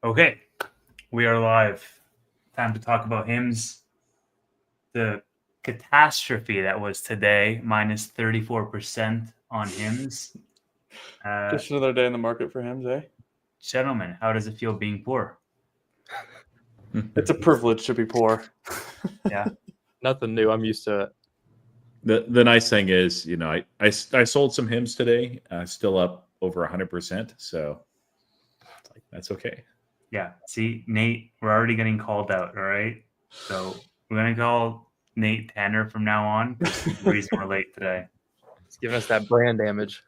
Okay, we are live. Time to talk about HIMS. The catastrophe that was today, minus 34% on HIMS. Just another day in the market for HIMS, eh? Gentlemen, how does it feel being poor? It's a privilege to be poor. Yeah. Nothing new. I'm used to it. The nice thing is, I sold some HIMS today, still up over 100%. So that's okay. Yeah. See, Nate, we're already getting called out. All right. So we're going to call Nate Tanner from now on. This is the reason we're late today. It's giving us that brand damage.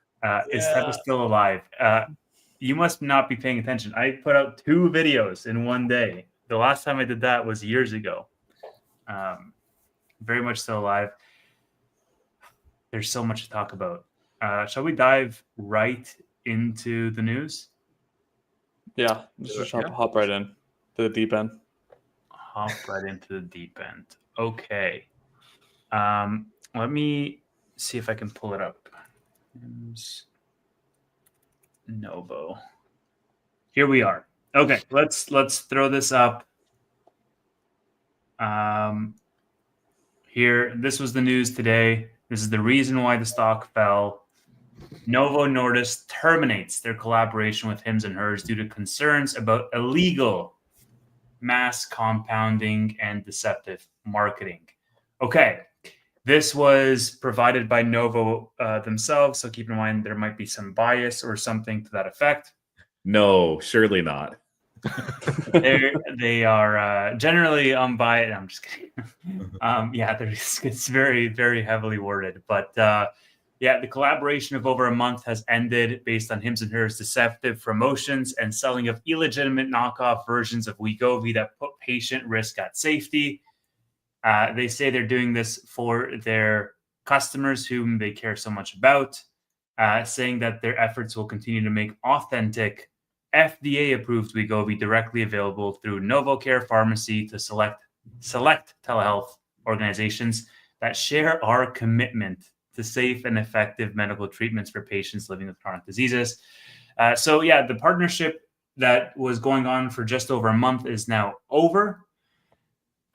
Is Teva still alive? You must not be paying attention. I put out 2 videos in one day. The last time I did that was years ago. Very much still alive. There's so much to talk about. Shall we dive right into the news? Yeah, just hop right in to the deep end. Hop right into the deep end. Okay. Let me see if I can pull it up. Novo. Here we are. Okay, let's throw this up. Here, this was the news today. This is the reason why the stock fell. Novo Nordisk terminates their collaboration with HIMS and HERS due to concerns about illegal mass compounding and deceptive marketing. Okay, this was provided by Novo themselves, so keep in mind there might be some bias or something to that effect. No, surely not. They are generally unbiased. I'm just kidding. It's very, very heavily worded. But the collaboration of over a month has ended based on HIMS and HERS deceptive promotions and selling of illegitimate knockoff versions of Wegovy that put patient risk at safety. They say they're doing this for their customers whom they care so much about, saying that their efforts will continue to make authentic FDA-approved Wegovy directly available through NovoCare Pharmacy to select telehealth organizations that share our commitment to safe and effective medical treatments for patients living with chronic diseases. The partnership that was going on for just over a month is now over.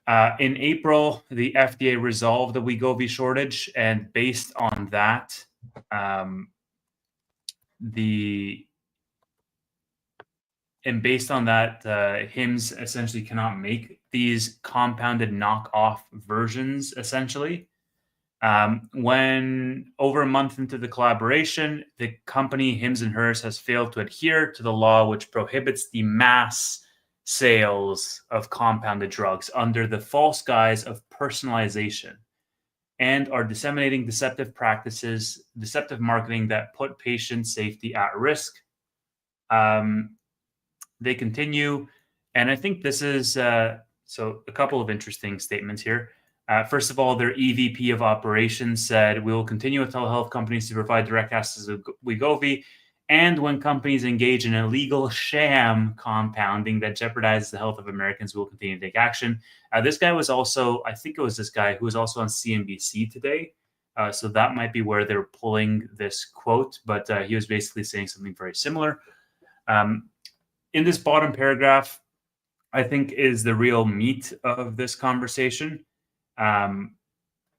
In April, the FDA resolved the Wegovy shortage, and based on that, HIMS essentially cannot make these compounded knockoff versions, essentially. When over a month into the collaboration, the company HIMS and HERS has failed to adhere to the law which prohibits the mass sales of compounded drugs under the false guise of personalization, and are disseminating deceptive marketing that put patient safety at risk. They continue, and I think this is a couple of interesting statements here. First of all, their EVP of operations said, "We will continue with telehealth companies to provide direct access to Wegovy, and when companies engage in illegal sham compounding that jeopardizes the health of Americans, we will continue to take action." This guy was also, I think it was this guy who was also on CNBC today. So that might be where they're pulling this quote, but he was basically saying something very similar. In this bottom paragraph, I think is the real meat of this conversation.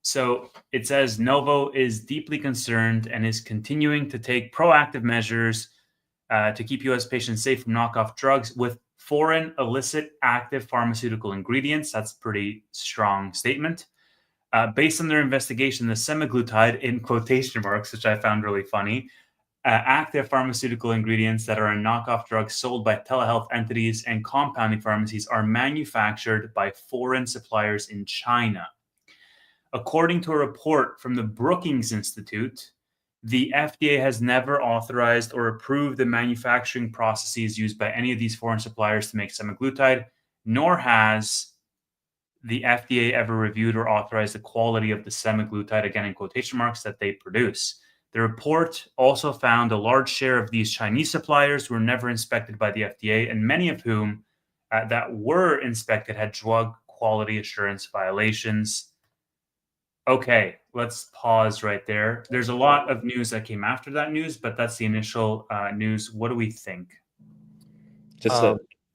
So it says Novo is deeply concerned and is continuing to take proactive measures to keep U.S. patients safe from knockoff drugs with foreign illicit active pharmaceutical ingredients. That's a pretty strong statement. Based on their investigation, the semaglutide, in quotation marks, which I found really funny, active pharmaceutical ingredients that are in knockoff drugs sold by telehealth entities and compounding pharmacies are manufactured by foreign suppliers in China. According to a report from the Brookings Institute, the FDA has never authorized or approved the manufacturing processes used by any of these foreign suppliers to make semaglutide, nor has the FDA ever reviewed or authorized the quality of the semaglutide, again in quotation marks, that they produce. The report also found a large share of these Chinese suppliers were never inspected by the FDA, and many of whom that were inspected had drug quality assurance violations. Okay, let's pause right there. There's a lot of news that came after that news, but that's the initial news. What do we think? Just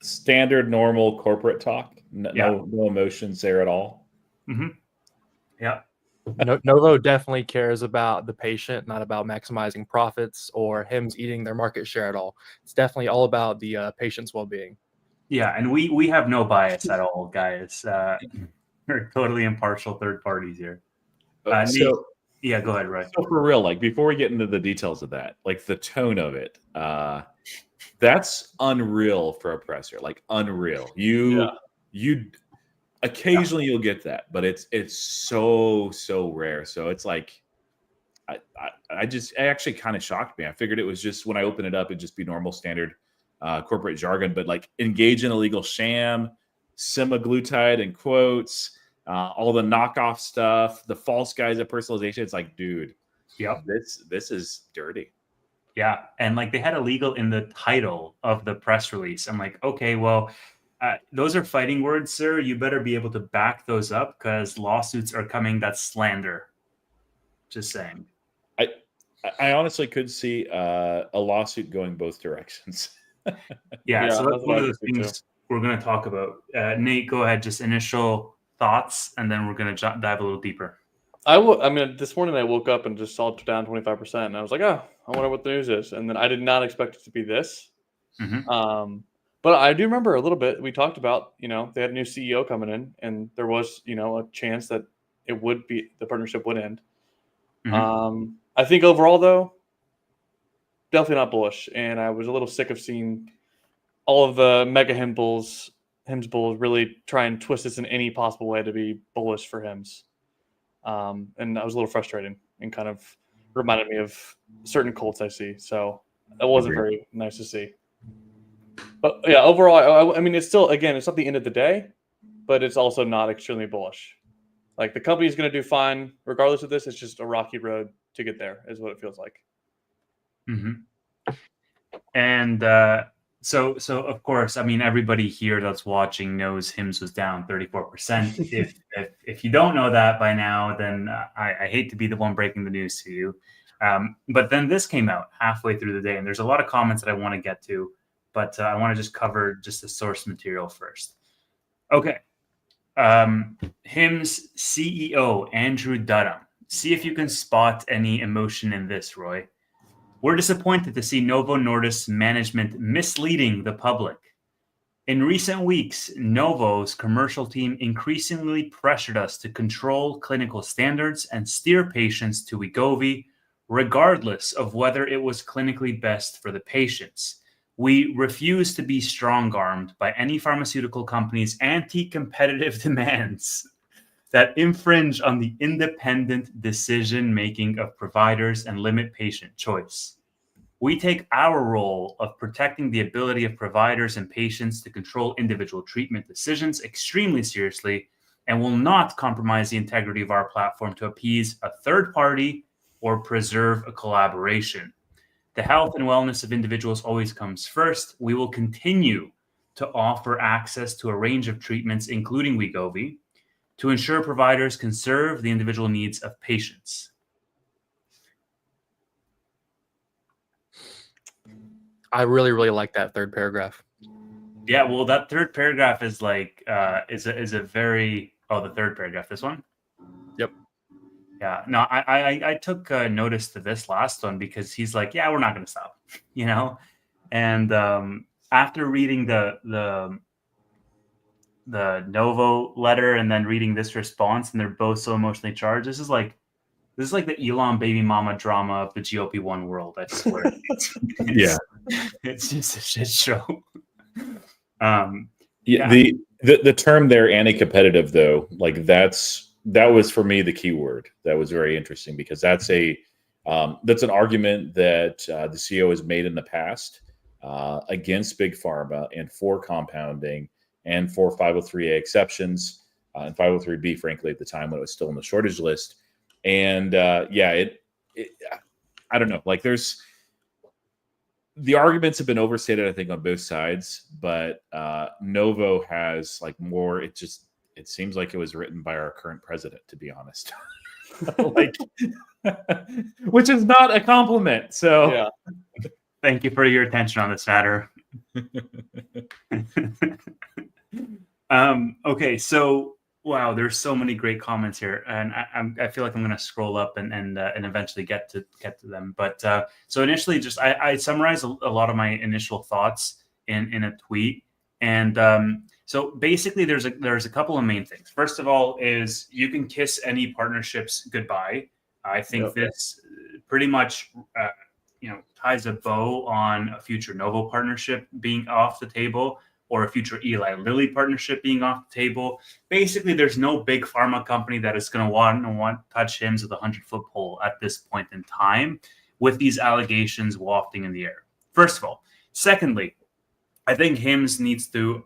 standard, normal corporate talk. No emotions there at all. Mm-hmm. Yeah. Novo definitely cares about the patient, not about maximizing profits or HIMS eating their market share at all. It's definitely all about the patient's well-being. Yeah, and we have no bias at all, guys. We're totally impartial third parties here. Nate, yeah, go ahead, Roy. So for real, like before we get into the details of that, like the tone of it, that's unreal for a presser. Like unreal. You occasionally you'll get that, but it's so rare. So it's like it actually kind of shocked me. I figured it was just when I open it up, it'd just be normal standard corporate jargon, but like engage in illegal sham, semaglutide in quotes, all the knockoff stuff, the false guys at personalization. It's like, dude, this is dirty. Yeah, and like they had illegal in the title of the press release. I'm like, okay, well, those are fighting words, sir. You better be able to back those up because lawsuits are coming. That's slander. Just saying. I honestly could see a lawsuit going both directions. Yeah, so that's one of the things we're going to talk about. Nate, go ahead. Just initial thoughts, and then we're going to dive a little deeper. I mean, this morning I woke up and just saw it down 25%, and I was like, oh, I wonder what the news is. And then I did not expect it to be this. Mm-hmm. But I do remember a little bit. We talked about, they had a new CEO coming in, and there was, a chance that the partnership would end. Mm-hmm. I think overall, though, definitely not bullish. And I was a little sick of seeing all of the mega HIMS bulls really try and twist this in any possible way to be bullish for HIMS. And that was a little frustrating and kind of reminded me of certain cults I see. So that wasn't very nice to see. But yeah, overall, I mean, it's still, again, it's not the end of the day, but it's also not extremely bullish. Like the company is going to do fine regardless of this. It's just a rocky road to get there is what it feels like. Mm-hmm. And so of course, I mean, everybody here that's watching knows HIMS was down 34%. If you don't know that by now, then I hate to be the one breaking the news to you. But then this came out halfway through the day, and there's a lot of comments that I want to get to, but I want to just cover just the source material first. Okay. HIMS CEO Andrew Dudham. See if you can spot any emotion in this, Roy. We're disappointed to see Novo Nordisk's management misleading the public. In recent weeks, Novo's commercial team increasingly pressured us to control clinical standards and steer patients to Wegovy, regardless of whether it was clinically best for the patients. We refuse to be strong-armed by any pharmaceutical company's anti-competitive demands that infringe on the independent decision-making of providers and limit patient choice. We take our role of protecting the ability of providers and patients to control individual treatment decisions extremely seriously and will not compromise the integrity of our platform to appease a third party or preserve a collaboration. The health and wellness of individuals always comes first. We will continue to offer access to a range of treatments, including Wegovy, to ensure providers can serve the individual needs of patients. I really, really like that third paragraph. Yeah, well, that third paragraph is like is a very the third paragraph. This one. Yep. Yeah. No, I took notice to this last one because he's like, yeah, we're not going to stop, and after reading the Novo letter and then reading this response, and they're both so emotionally charged. This is like the Elon baby mama drama of the GLP-1 world. I swear. It's just a shit show. The term there, anti-competitive, though, like that was for me the key word. That was very interesting because that's an argument that the CEO has made in the past against big pharma and for compounding and for 503A exceptions and 503B, frankly, at the time when it was still in the shortage list. And I don't know, like the arguments have been overstated, I think, on both sides, but Novo has like more, it seems like it was written by our current president, to be honest. Which is not a compliment. So Thank you for your attention on this matter. Okay, so wow, there's so many great comments here, and I feel like I'm going to scroll up and eventually get to them. But so initially, just I summarized a lot of my initial thoughts in a tweet, and so basically, there's a couple of main things. First of all, is you can kiss any partnerships goodbye. I think this pretty much ties a bow on a future Novo partnership being off the table, or a future Eli Lilly partnership being off the table. Basically, there's no big pharma company that is going to want to touch HIMS with a 100-foot pole at this point in time, with these allegations wafting in the air. First of all. Secondly, I think HIMS needs to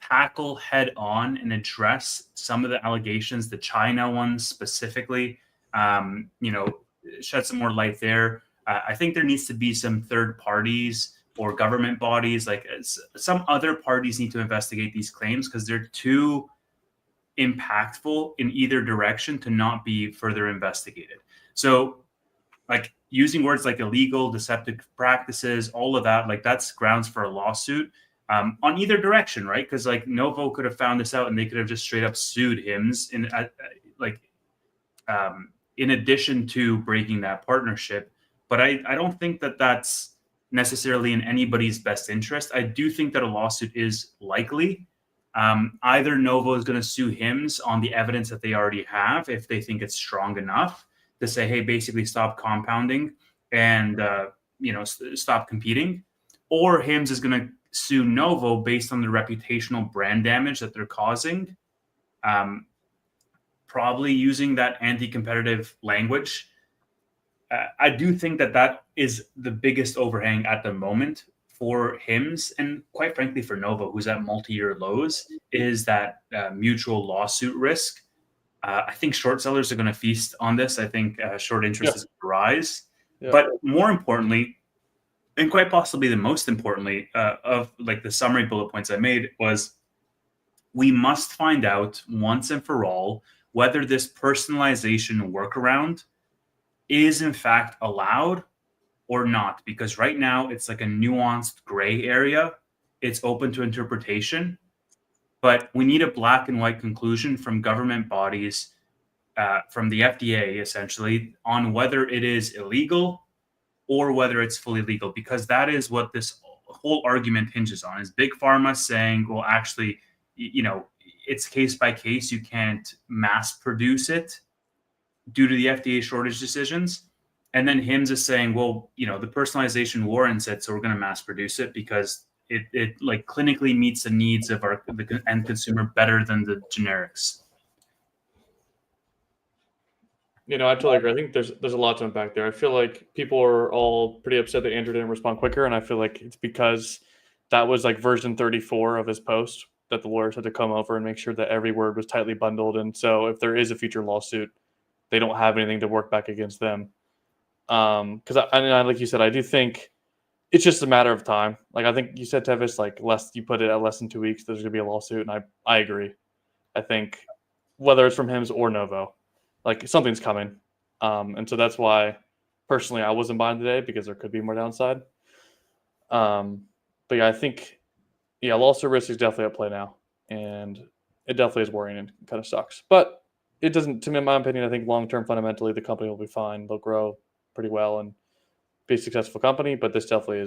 tackle head on and address some of the allegations, the China ones specifically, shed some more light there. I think there needs to be some third parties or government bodies, like some other parties need to investigate these claims, because they're too impactful in either direction to not be further investigated. So like using words like illegal, deceptive practices, all of that, like that's grounds for a lawsuit on either direction, right? Because like Novo could have found this out and they could have just straight up sued HIMS in addition to breaking that partnership. But I don't think that that's necessarily in anybody's best interest. I do think that a lawsuit is likely. Either Novo is going to sue HIMS on the evidence that they already have, if they think it's strong enough to say, hey, basically stop compounding and stop competing, or HIMS is going to sue Novo based on the reputational brand damage that they're causing, probably using that anti-competitive language. I do think that is the biggest overhang at the moment for HIMS, and quite frankly for Novo, who's at multi-year lows, is that mutual lawsuit risk. I think short sellers are going to feast on this. I think short interest is going to rise. Yeah. But more importantly, and quite possibly the most importantly of like the summary bullet points I made, was we must find out once and for all whether this personalization workaround is in fact allowed or not, because right now it's like a nuanced gray area. It's open to interpretation, but we need a black and white conclusion from government bodies, from the FDA essentially, on whether it is illegal or whether it's fully legal, because that is what this whole argument hinges on, is big pharma saying, well, actually, it's case by case. You can't mass produce it due to the FDA shortage decisions. And then HIMS is saying, well, the personalization warrants it, so we're going to mass produce it because it like clinically meets the needs of the end consumer better than the generics. I totally agree. I think there's a lot to unpack there. I feel like people are all pretty upset that Andrew didn't respond quicker, and I feel like it's because that was like version 34 of his post that the lawyers had to come over and make sure that every word was tightly bundled. And so if there is a future lawsuit, they don't have anything to work back against them. Because like you said, I do think it's just a matter of time. Like I think you said, Tevis, like you put it at less than 2 weeks, there's gonna be a lawsuit, and I agree. I think whether it's from HIMS or Novo, like something's coming. And so that's why personally I wasn't buying today, because there could be more downside. But yeah, I think lawsuit risk is definitely at play now, and it definitely is worrying and kind of sucks. But it doesn't, to me, in my opinion, I think long-term fundamentally the company will be fine. They'll grow pretty well and be a successful company, but this definitely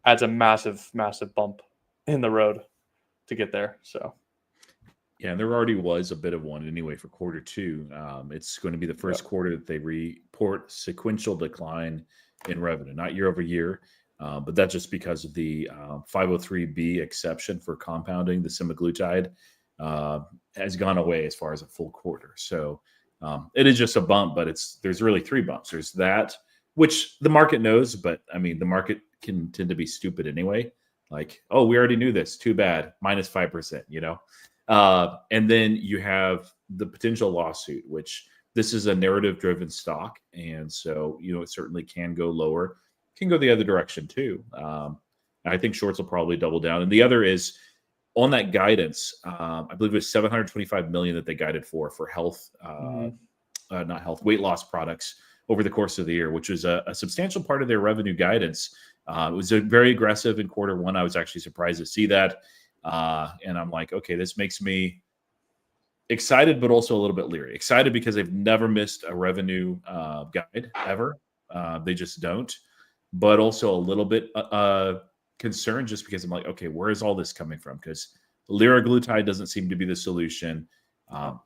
adds a massive, massive bump in the road to get there. So yeah, and there already was a bit of one anyway for quarter two. It's going to be the first quarter that they report sequential decline in revenue, not year over year, but that's just because of the 503B exception for compounding. The semaglutide has gone away as far as a full quarter. So it is just a bump, but there's really three bumps. There's that, which the market knows, but I mean, the market can tend to be stupid anyway. Like, oh, we already knew this. Too bad. Minus 5%, And then you have the potential lawsuit, which this is a narrative-driven stock. And so, it certainly can go lower, can go the other direction too. I think shorts will probably double down. And the other is on that guidance, I believe it was $725 million that they guided for health, not health, weight loss products over the course of the year, which was a substantial part of their revenue guidance. It was very aggressive in quarter one. I was actually surprised to see that. And I'm like, okay, this makes me excited, but also a little bit leery. Excited because they've never missed a revenue guide ever. They just don't. But also a little bit concerned just because I'm like, okay, where is all this coming from? Because liraglutide doesn't seem to be the solution.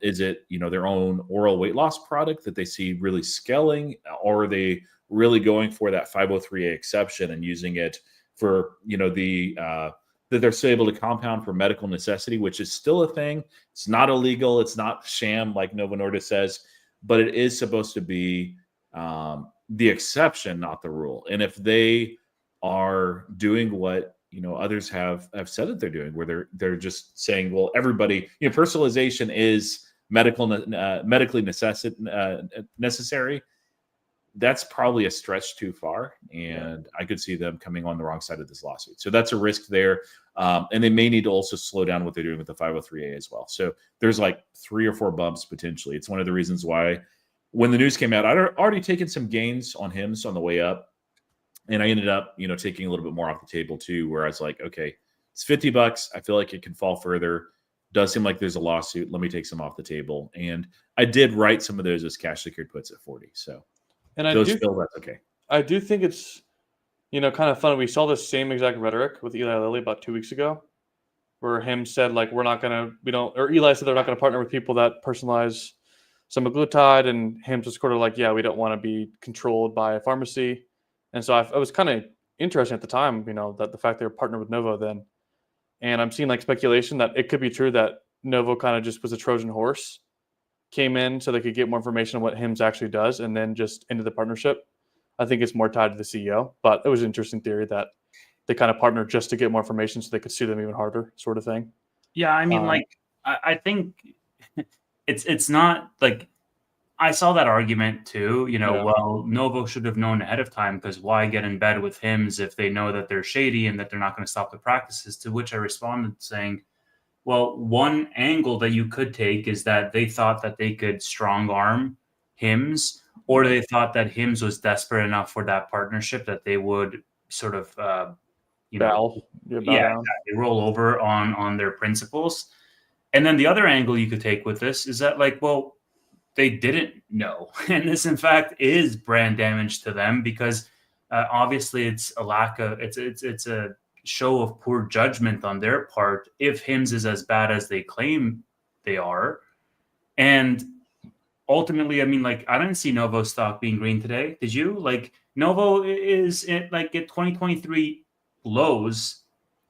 Is it, their own oral weight loss product that they see really scaling, or are they really going for that 503A exception and using it for, that they're still able to compound for medical necessity, which is still a thing. It's not illegal. It's not sham like Novo Nordisk says, but it is supposed to be the exception, not the rule. And if they are doing what others have said that they're doing, where they're just saying, well, everybody, personalization is medically necessary. That's probably a stretch too far, and I could see them coming on the wrong side of this lawsuit. So that's a risk there, and they may need to also slow down what they're doing with the 503A as well. So there's like 3 or 4 bumps potentially. It's one of the reasons why when the news came out, I'd already taken some gains on HIMS on the way up. And I ended up, taking a little bit more off the table too, where I was like, okay, it's $50. I feel like it can fall further. Does seem like there's a lawsuit. Let me take some off the table. And I did write some of those as cash secured puts at 40. So And I those do feel that's okay. I do think it's, kind of fun. We saw the same exact rhetoric with Eli Lilly about 2 weeks ago, where him said, like, Eli said they're not going to partner with people that personalize semaglutide, and him just sort of like, yeah, we don't want to be controlled by a pharmacy. And so I was kind of interesting at the time, that the fact they were partnered with Novo then. And I'm seeing like speculation that it could be true that Novo kind of just was a Trojan horse, came in so they could get more information on what HIMS actually does, and then just into the partnership. I think it's more tied to the CEO, but it was an interesting theory that they kind of partnered just to get more information so they could sue them even harder, sort of thing. Yeah, I mean, I think it's not like, I saw that argument too, well, Novo should have known ahead of time, because why get in bed with HIMS if they know that they're shady and that they're not going to stop the practices? To which I responded saying, well, one angle that you could take is that they thought that they could strong arm HIMS, or they thought that HIMS was desperate enough for that partnership that they would sort of, exactly, roll over on their principles. And then the other angle you could take with this is that, like, well, they didn't know. And this, in fact, is brand damage to them, because obviously it's a show of poor judgment on their part if HIMS is as bad as they claim they are. And ultimately, I mean, like, I didn't see Novo stock being green today. Did you? Like, Novo is at 2023 lows,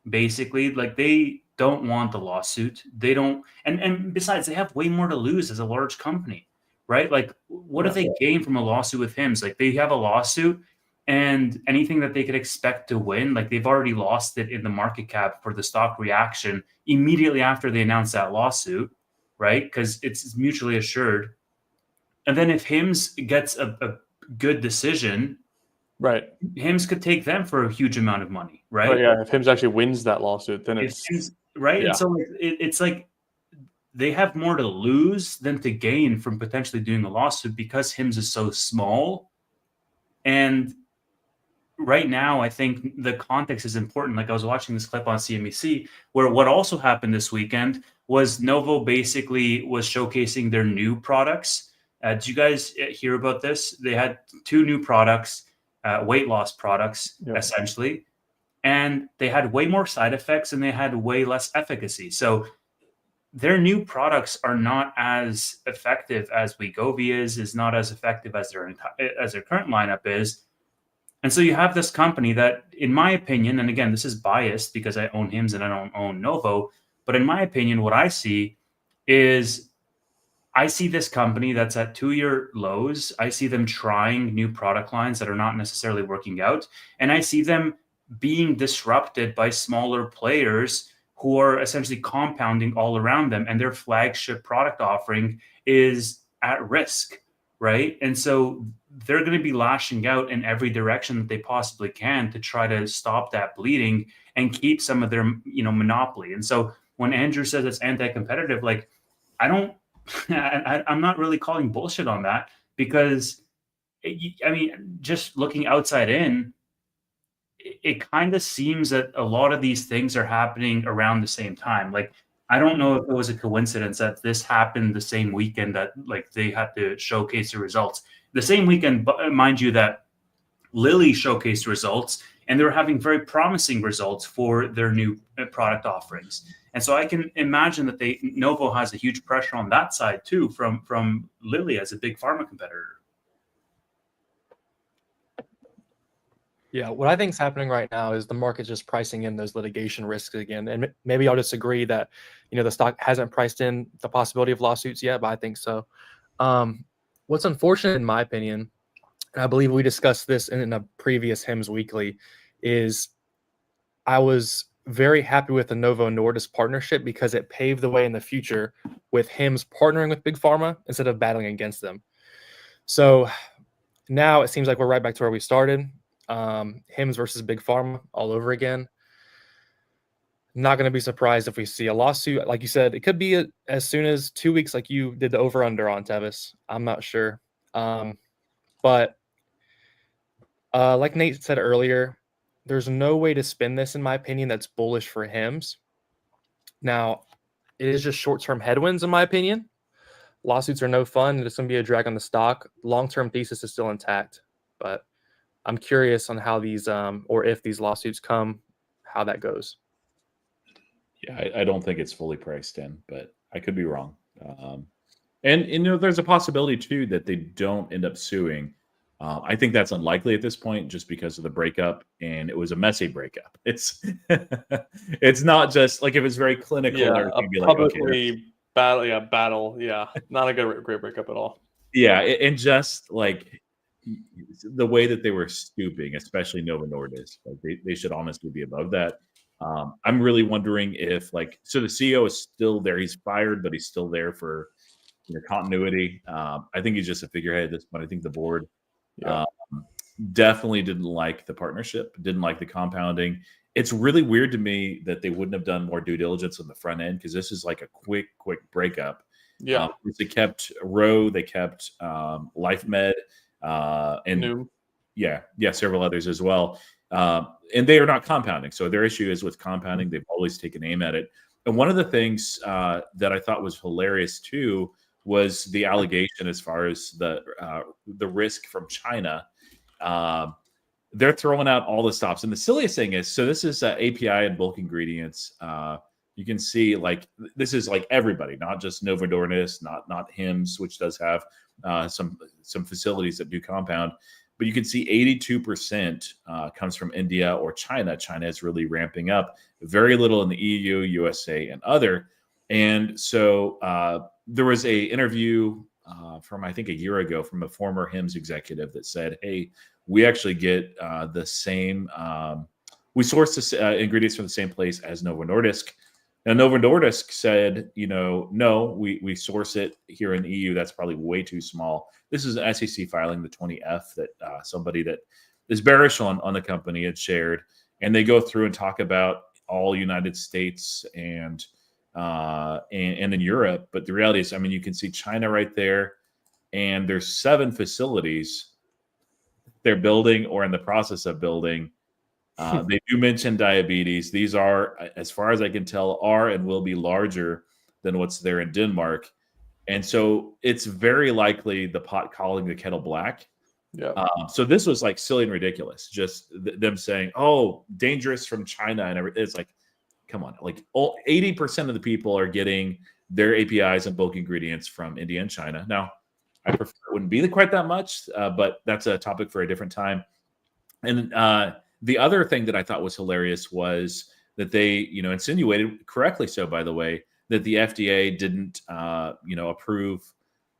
basically. Like, they don't want the lawsuit. They don't, and besides, they have way more to lose as a large company, right? Like, what if they gain from a lawsuit with HIMS? Like, they have a lawsuit, and anything that they could expect to win, like, they've already lost it in the market cap for the stock reaction immediately after they announced that lawsuit, right? Because it's mutually assured. And then if HIMS gets a good decision, right, HIMS could take them for a huge amount of money, right? But yeah, if HIMS actually wins that lawsuit, then it's right. Yeah. And so it's like they have more to lose than to gain from potentially doing a lawsuit, because HIMS is so small. And right now, I think the context is important. Like, I was watching this clip on CNBC where what also happened this weekend was Novo basically was showcasing their new products. Did you guys hear about this? They had 2 new products, weight loss products, essentially. And they had way more side effects and they had way less efficacy. So their new products are not as effective as Wegovy is not as effective as their current lineup is. And so you have this company that, in my opinion, and again, this is biased because I own HIMS and I don't own Novo, but in my opinion, what I see is I see this company that's at 2-year lows. I see them trying new product lines that are not necessarily working out. And I see them being disrupted by smaller players who are essentially compounding all around them, and their flagship product offering is at risk, right? And so they're going to be lashing out in every direction that they possibly can to try to stop that bleeding and keep some of their, monopoly. And so when Andrew says it's anti-competitive, like, I'm not really calling bullshit on that, because, just looking outside in, it kind of seems that a lot of these things are happening around the same time. Like, I don't know if it was a coincidence that this happened the same weekend that like they had to showcase the results. The same weekend, mind you, that Lilly showcased results, and they were having very promising results for their new product offerings. And so I can imagine that Novo has a huge pressure on that side too from Lilly as a big pharma competitor. Yeah, what I think is happening right now is the market's just pricing in those litigation risks again. And maybe I'll disagree that, the stock hasn't priced in the possibility of lawsuits yet, but I think so. What's unfortunate, in my opinion, and I believe we discussed this in a previous HIMS Weekly, is I was very happy with the Novo Nordisk partnership because it paved the way in the future with HIMS partnering with Big Pharma instead of battling against them. So now it seems like we're right back to where we started. HIMS versus Big Pharma all over again. Not going to be surprised if we see a lawsuit. Like you said, it could be as soon as 2 weeks, like you did the over-under on, Tevis. I'm not sure. But like Nate said earlier, there's no way to spin this, in my opinion, that's bullish for HIMS. Now, it is just short-term headwinds, in my opinion. Lawsuits are no fun. It's going to be a drag on the stock. Long-term thesis is still intact. But I'm curious on how these, or if these lawsuits come, how that goes. Yeah, I don't think it's fully priced in, but I could be wrong. And there's a possibility too that they don't end up suing. I think that's unlikely at this point, just because of the breakup, and it was a messy breakup. It's it's not just like if it's very clinical. Yeah, or a be publicly okay, battle. Yeah, not a great breakup at all. yeah, and just like the way that they were stooping, especially Novo Nordisk, like they should honestly be above that. I'm really wondering if so the CEO is still there. He's fired, but he's still there for continuity. I think he's just a figurehead at this point. I think the board definitely didn't like the partnership, didn't like the compounding. It's really weird to me that they wouldn't have done more due diligence on the front end, because this is like a quick breakup. Yeah, they kept Roe, they kept LifeMed, and Noom. several others as well. And they are not compounding. So their issue is with compounding. They've always taken aim at it. And one of the things that I thought was hilarious too was the allegation as far as the risk from China. They're throwing out all the stops. And the silliest thing is, so this is API and bulk ingredients. You can see this is like everybody, not just Novo Nordisk, not HIMS, which does have some facilities that do compound. But you can see 82% comes from India or China. China is really ramping up. Very little in the EU, USA, and other. And so there was a interview from, I think, a year ago from a former HIMS executive that said, hey, we actually get the same, we source the ingredients from the same place as Novo Nordisk. Now, Novo Nordisk said, no, we source it here in the EU. That's probably way too small. This is an SEC filing, the 20F, that somebody that is bearish on the company had shared. And they go through and talk about all United States and in Europe. But the reality is, you can see China right there. And there's 7 facilities they're building or in the process of building. They do mention diabetes. These are, as far as I can tell, are and will be larger than what's there in Denmark. And so it's very likely the pot calling the kettle black. Yeah. So this was silly and ridiculous. Just them saying, "Oh, dangerous from China," and everything. It's come on. 80% of the people are getting their APIs and bulk ingredients from India and China. Now, I prefer it wouldn't be quite that much, but that's a topic for a different time. And the other thing that I thought was hilarious was that they, insinuated, correctly so, by the way, that the FDA didn't, approve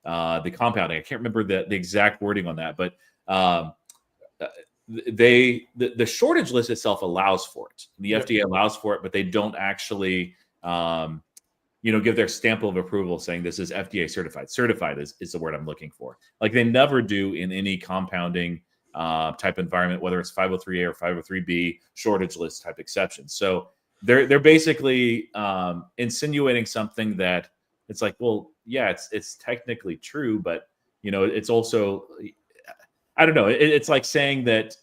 the compounding. I can't remember the exact wording on that, but the shortage list itself allows for it. The FDA allows for it, but they don't actually, give their stamp of approval saying this is FDA certified. Certified is the word I'm looking for. They never do in any compounding type environment, whether it's 503A or 503B shortage list type exceptions. So they're basically insinuating something that it's well, yeah, it's technically true, but it's also, I don't know. It's like saying that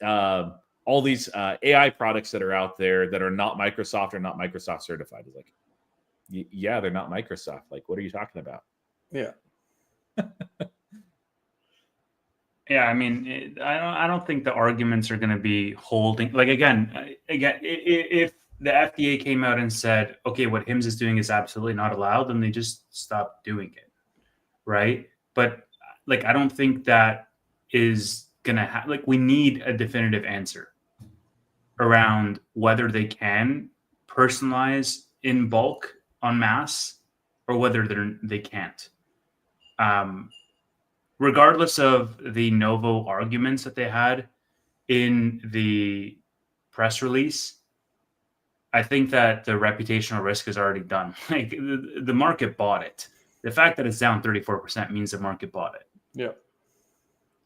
all these AI products that are out there that are not Microsoft or not Microsoft certified. It's like, yeah, they're not Microsoft. Like, what are you talking about? Yeah. Yeah, I mean, I don't think the arguments are going to be holding. Like again, if the FDA came out and said, okay, what HIMS is doing is absolutely not allowed, then they just stop doing it, right? But like, I don't think that is going to happen. Like, we need a definitive answer around whether they can personalize in bulk en masse or whether they can't. Regardless of the Novo arguments that they had in the press release, I think that the reputational risk is already done. Like the market bought it. The fact that it's down 34% means the market bought it. Yeah.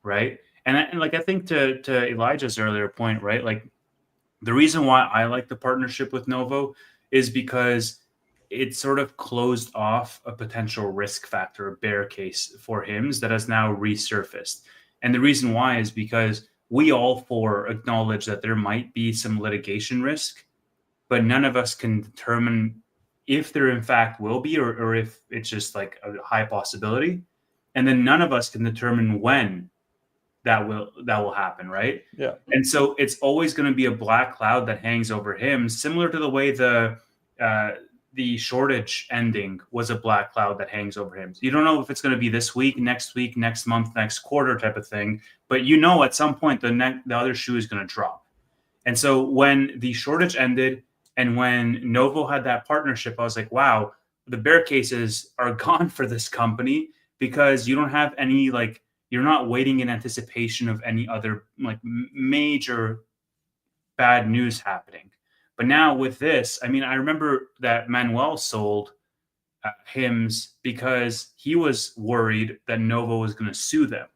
Right. And like, I think to Elijah's earlier point, right? Like the reason why I like the partnership with Novo is because it sort of closed off a potential risk factor, a bear case for HIMS that has now resurfaced. And the reason why is because we all four acknowledge that there might be some litigation risk, but none of us can determine if there in fact will be, or if it's just like a high possibility. And then none of us can determine when that will happen, right? Yeah. And so it's always going to be a black cloud that hangs over HIMS, similar to the way the shortage ending was a black cloud that hangs over HIMS. You don't know if it's going to be this week, next month, next quarter type of thing, but you know at some point the other shoe is going to drop. And so when the shortage ended and when Novo had that partnership, I was like, wow, the bear cases are gone for this company because you don't have any, like, you're not waiting in anticipation of any other like major bad news happening. But now with this, I mean, I remember that Manuel sold HIMS because he was worried that Novo was going to sue them.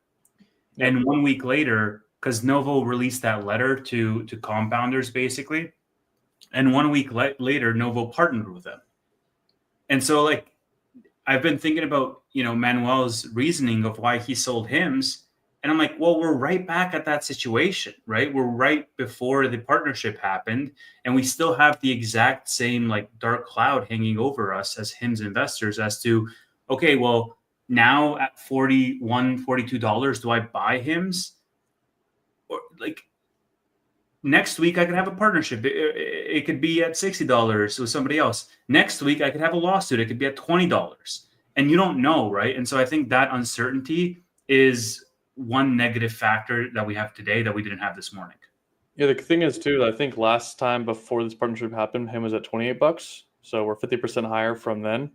Yep. And 1 week later, because Novo released that letter to compounders basically, and 1 week later, Novo partnered with them. And so like, I've been thinking about, Manuel's reasoning of why he sold HIMS. And I'm like, well, we're right back at that situation, right? We're right before the partnership happened. And we still have the exact same like dark cloud hanging over us as HIMS investors as to, okay, well, now at $41, $42, do I buy HIMS? Or like next week I could have a partnership. It could be at $60 with somebody else. Next week I could have a lawsuit. It could be at $20. And you don't know, right? And so I think that uncertainty is one negative factor that we have today that we didn't have this morning. Yeah, the thing is too, I think last time before this partnership happened, HIM was at $28. So we're 50% higher from then.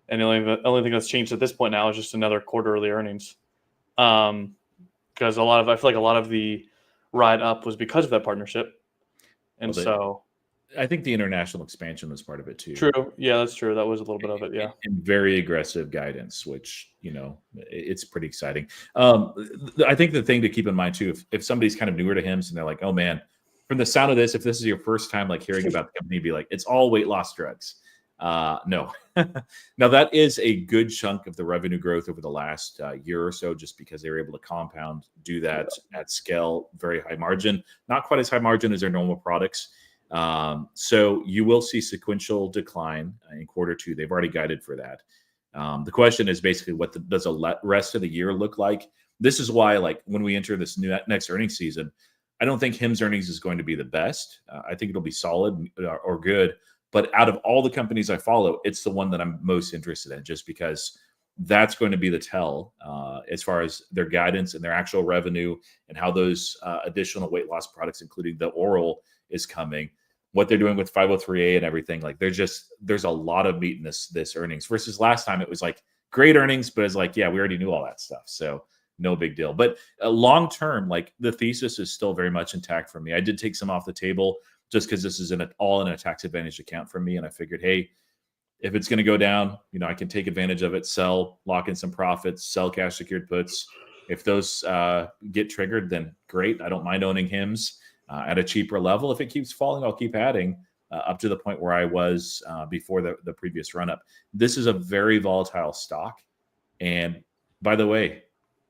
And the only thing that's changed at this point now is just another quarterly earnings. Because I feel like a lot of the ride up was because of that partnership. And I think the international expansion was part of it too. True. Yeah, that's true. That was a little bit of it. Yeah. And very aggressive guidance, which, it's pretty exciting. I think the thing to keep in mind too, if somebody's kind of newer to HIMS and they're like, oh man, from the sound of this, if this is your first time like hearing about the company, be like, it's all weight loss drugs. No. Now that is a good chunk of the revenue growth over the last year or so, just because they were able to do that at scale, very high margin, not quite as high margin as their normal products. So you will see sequential decline in quarter two. They've already guided for that. The question is basically does the rest of the year look like? This is why, like, when we enter this next earnings season, I don't think HIMS earnings is going to be the best. I think it'll be solid or good. But out of all the companies I follow, it's the one that I'm most interested in, just because that's going to be the tell as far as their guidance and their actual revenue and how those additional weight loss products, including the oral, is coming. What they're doing with 503A and everything, like there's a lot of meat in this earnings versus last time it was like great earnings, but it's like, yeah, we already knew all that stuff. So no big deal. But long term, like the thesis is still very much intact for me. I did take some off the table just because this is all in a tax advantage account for me. And I figured, hey, if it's going to go down, I can take advantage of it, sell, lock in some profits, sell cash secured puts. If those get triggered, then great. I don't mind owning HIMS at a cheaper level. If it keeps falling, I'll keep adding up to the point where I was before the previous run up. This is a very volatile stock. And by the way,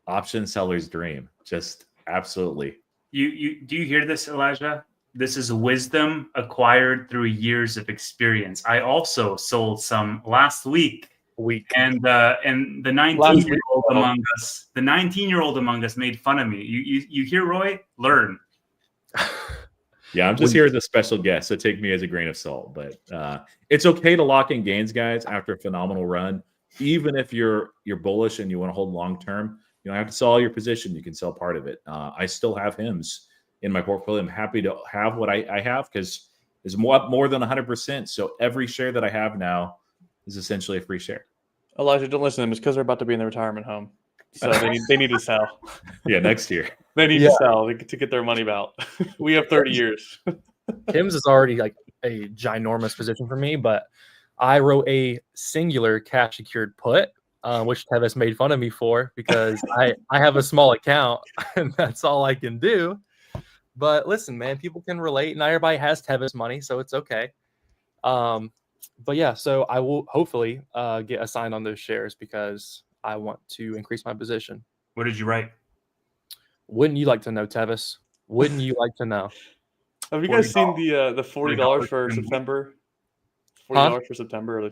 option seller's dream, just absolutely You do you hear this, Elijah? This is wisdom acquired through years of experience. I also sold some last week. And the 19-year-old among us, the 19-year-old among us made fun of me. You hear, Roy? Learn. Yeah, I'm just here as a special guest, so take me as a grain of salt. But it's okay to lock in gains, guys, after a phenomenal run. Even if you're bullish and you want to hold long term, you don't have to sell all your position. You can sell part of it. I still have HIMS in my portfolio. I'm happy to have what I have because it's more than 100%. So every share that I have now is essentially a free share. Elijah, don't listen to them. It's because they're about to be in the retirement home. So they need to sell. Yeah, next year. They need to sell to get their money out. We have 30 years. HIMS is already like a ginormous position for me, but I wrote a singular cash secured put, which Tevis made fun of me for because I have a small account and that's all I can do. But listen, man, people can relate. Not everybody has Tevis money, so it's okay. But yeah, so I will hopefully get assigned on those shares because I want to increase my position. What did you write? Wouldn't you like to know, Tevis? Wouldn't you like to know? Have you guys seen the $40 for September? $40 for September. I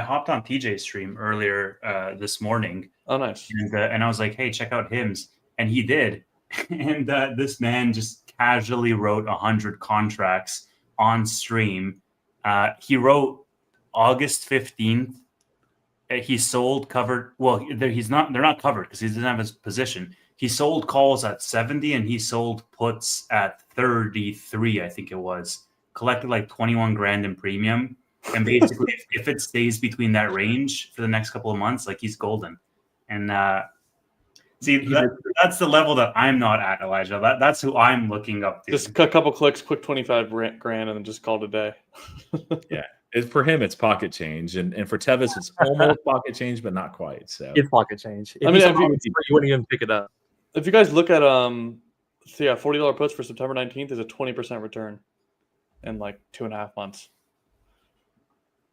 hopped on TJ's stream earlier this morning. Oh, nice. And I was like, hey, check out HIMS. And he did. And this man just casually wrote 100 contracts on stream. He wrote August 15th. He sold covered. Well, they're not covered because he doesn't have his position. He sold calls at 70 and he sold puts at 33, I think it was. Collected like 21 grand in premium. And basically, if it stays between that range for the next couple of months, like he's golden. And that's the level that I'm not at, Elijah. That's who I'm looking up to. Just a couple clicks, quick 25 grand, and then just call it a day. Yeah. For him, it's pocket change, and for Tevis, it's almost pocket change, but not quite. So it's pocket change. I mean, you wouldn't even pick it up. If you guys look at $40 puts for September 19th is a 20% return in like 2.5 months.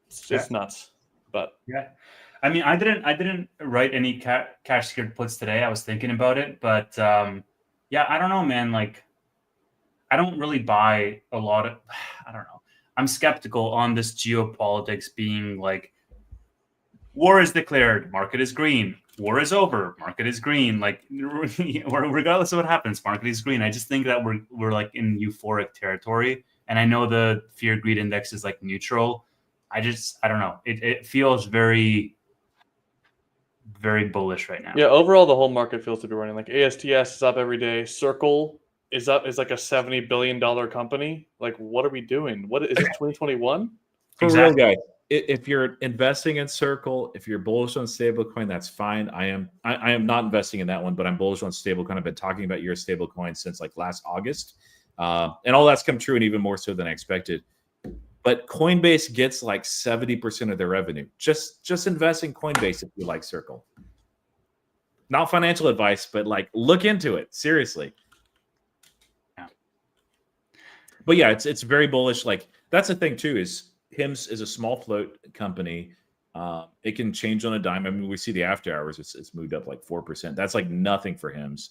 It's nuts, but yeah. I mean, I didn't write any cash secured puts today. I was thinking about it, but yeah, I don't know, man. Like, I don't really buy a lot of. I don't know. I'm skeptical on this geopolitics being like, war is declared, market is green. War is over, market is green. Like, regardless of what happens, market is green. I just think that we're like in euphoric territory, and I know the fear greed index is like neutral. I don't know. It feels very, very bullish right now. Yeah, overall the whole market feels to be running. Like ASTS is up every day. Circle is up, is like a $70 billion company. Like, what are we doing? What is it, 2021? For real, guys, if you're investing in Circle, if you're bullish on stablecoin, that's fine. I am not investing in that one, but I'm bullish on stablecoin. I've been talking about your stablecoin since like last August. And all that's come true and even more so than I expected. But Coinbase gets like 70% of their revenue. Just invest in Coinbase if you like Circle. Not financial advice, but like look into it. Seriously. Yeah. But yeah, it's very bullish. Like that's the thing too, is HIMS is a small float company. It can change on a dime. I mean, we see the after hours, it's moved up like 4%. That's like nothing for HIMS.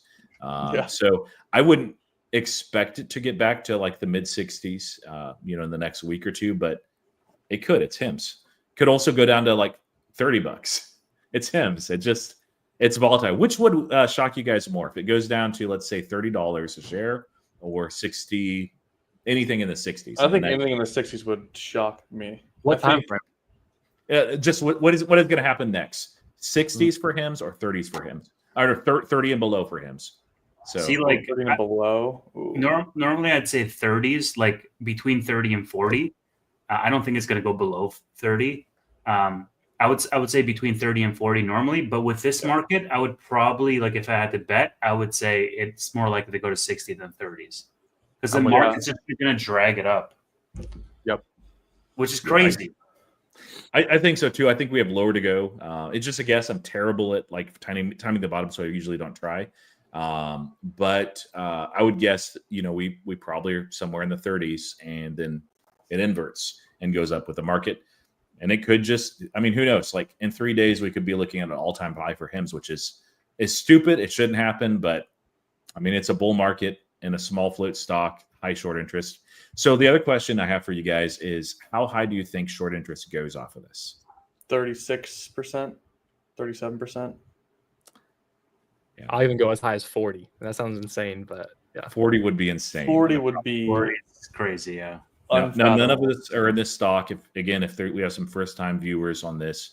So I wouldn't expect it to get back to like the mid 60s, in the next week or two, but it could. It's HIMS. Could also go down to like $30. It's HIMS. It's volatile. Which would shock you guys more? If it goes down to, let's say, $30 a share or 60, anything in the 60s. I think anything in the 60s would shock me. What time frame? Just what is going to happen next? 60s for HIMS or 30s for HIMS? Or 30 and below for HIMS? So see, like 30 and below. Normally I'd say 30s, like between 30 and 40. I don't think it's going to go below 30. I would say between 30 and 40 normally, but with this market, I would probably, like, if I had to bet, I would say it's more likely to go to 60 than 30s because the market's just going to drag it up. Yep, which is crazy. I think so too. I think we have lower to go. It's just a guess. I'm terrible at like timing the bottom, so I usually don't try. But I would guess, we probably are somewhere in the 30s, and then it inverts and goes up with the market. And it could just, who knows? Like in 3 days, we could be looking at an all-time high for HIMS, which is stupid. It shouldn't happen, but I mean, it's a bull market in a small float stock, high short interest. So the other question I have for you guys is, how high do you think short interest goes off of this? 36%, 37%. Yeah. I'll even go as high as 40. That sounds insane, but yeah. 40 would be insane. 40 would be It's crazy, yeah. No, none of unfathomable. this are in this stock. We have some first-time viewers on this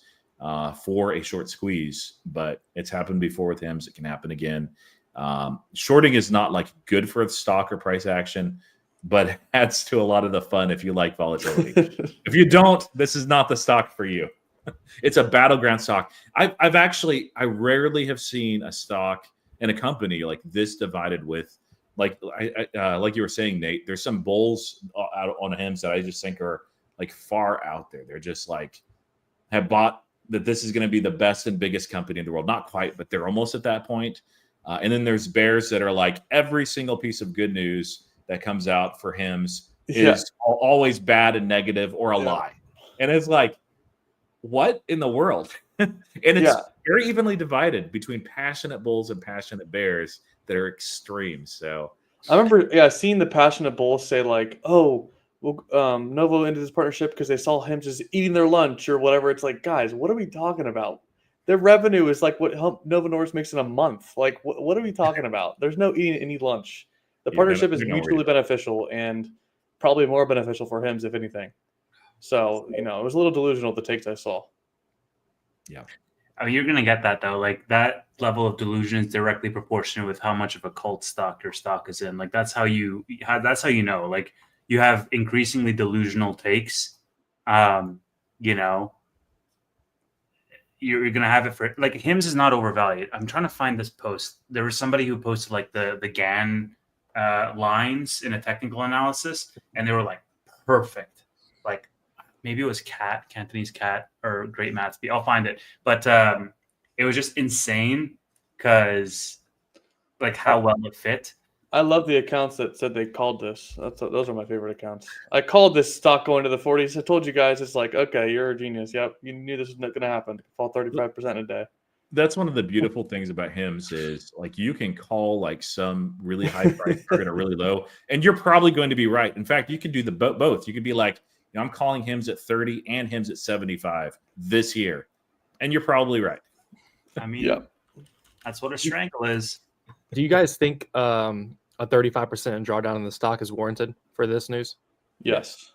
for a short squeeze, but it's happened before with HIMS. It can happen again. Shorting is not like good for the stock or price action, but it adds to a lot of the fun if you like volatility. If you don't, this is not the stock for you. It's a battleground stock. I rarely have seen a stock and a company like this divided with, like you were saying, Nate. There's some bulls out on HIMS that I just think are like far out there. They're just like have bought that this is going to be the best and biggest company in the world. Not quite, but they're almost at that point. And then there's bears that are like every single piece of good news that comes out for HIMS is always bad and negative or a lie. And it's like, what in the world? And it's very evenly divided between passionate bulls and passionate bears that are extreme. So I remember, seeing the passionate bulls say like, "Oh, well, Novo ended this partnership because they saw him just eating their lunch or whatever." It's like, guys, what are we talking about? Their revenue is like what Novo Nordisk makes in a month. Like, what are we talking about? There's no eating any lunch. The partnership is mutually beneficial and probably more beneficial for HIMS, if anything. So, it was a little delusional, the takes I saw. Yeah. I mean, you're going to get that, though. Like, that level of delusion is directly proportionate with how much of a cult stock your stock is in. Like, that's how you know. Like, you have increasingly delusional takes. You're going to have it for, like, HIMS is not overvalued. I'm trying to find this post. There was somebody who posted, like, the GAN lines in a technical analysis, and they were, like, perfect. Like, maybe it was Cantonese Cat or Great Matsby. I'll find it. But it was just insane because, like, how well it fit. I love the accounts that said they called this. Those are my favorite accounts. I called this stock going to the 40s. I told you guys, it's like, okay, you're a genius. Yep, you knew this was not going to happen. Fall 35% a day. That's one of the beautiful things about HIMS is like you can call like some really high price target or really low, and you're probably going to be right. In fact, you can do the both. You could be like, I'm calling HIMS at 30 and HIMS at 75 this year, and you're probably right. I mean, that's what a strangle is. Do you guys think a 35% drawdown in the stock is warranted for this news? Yes.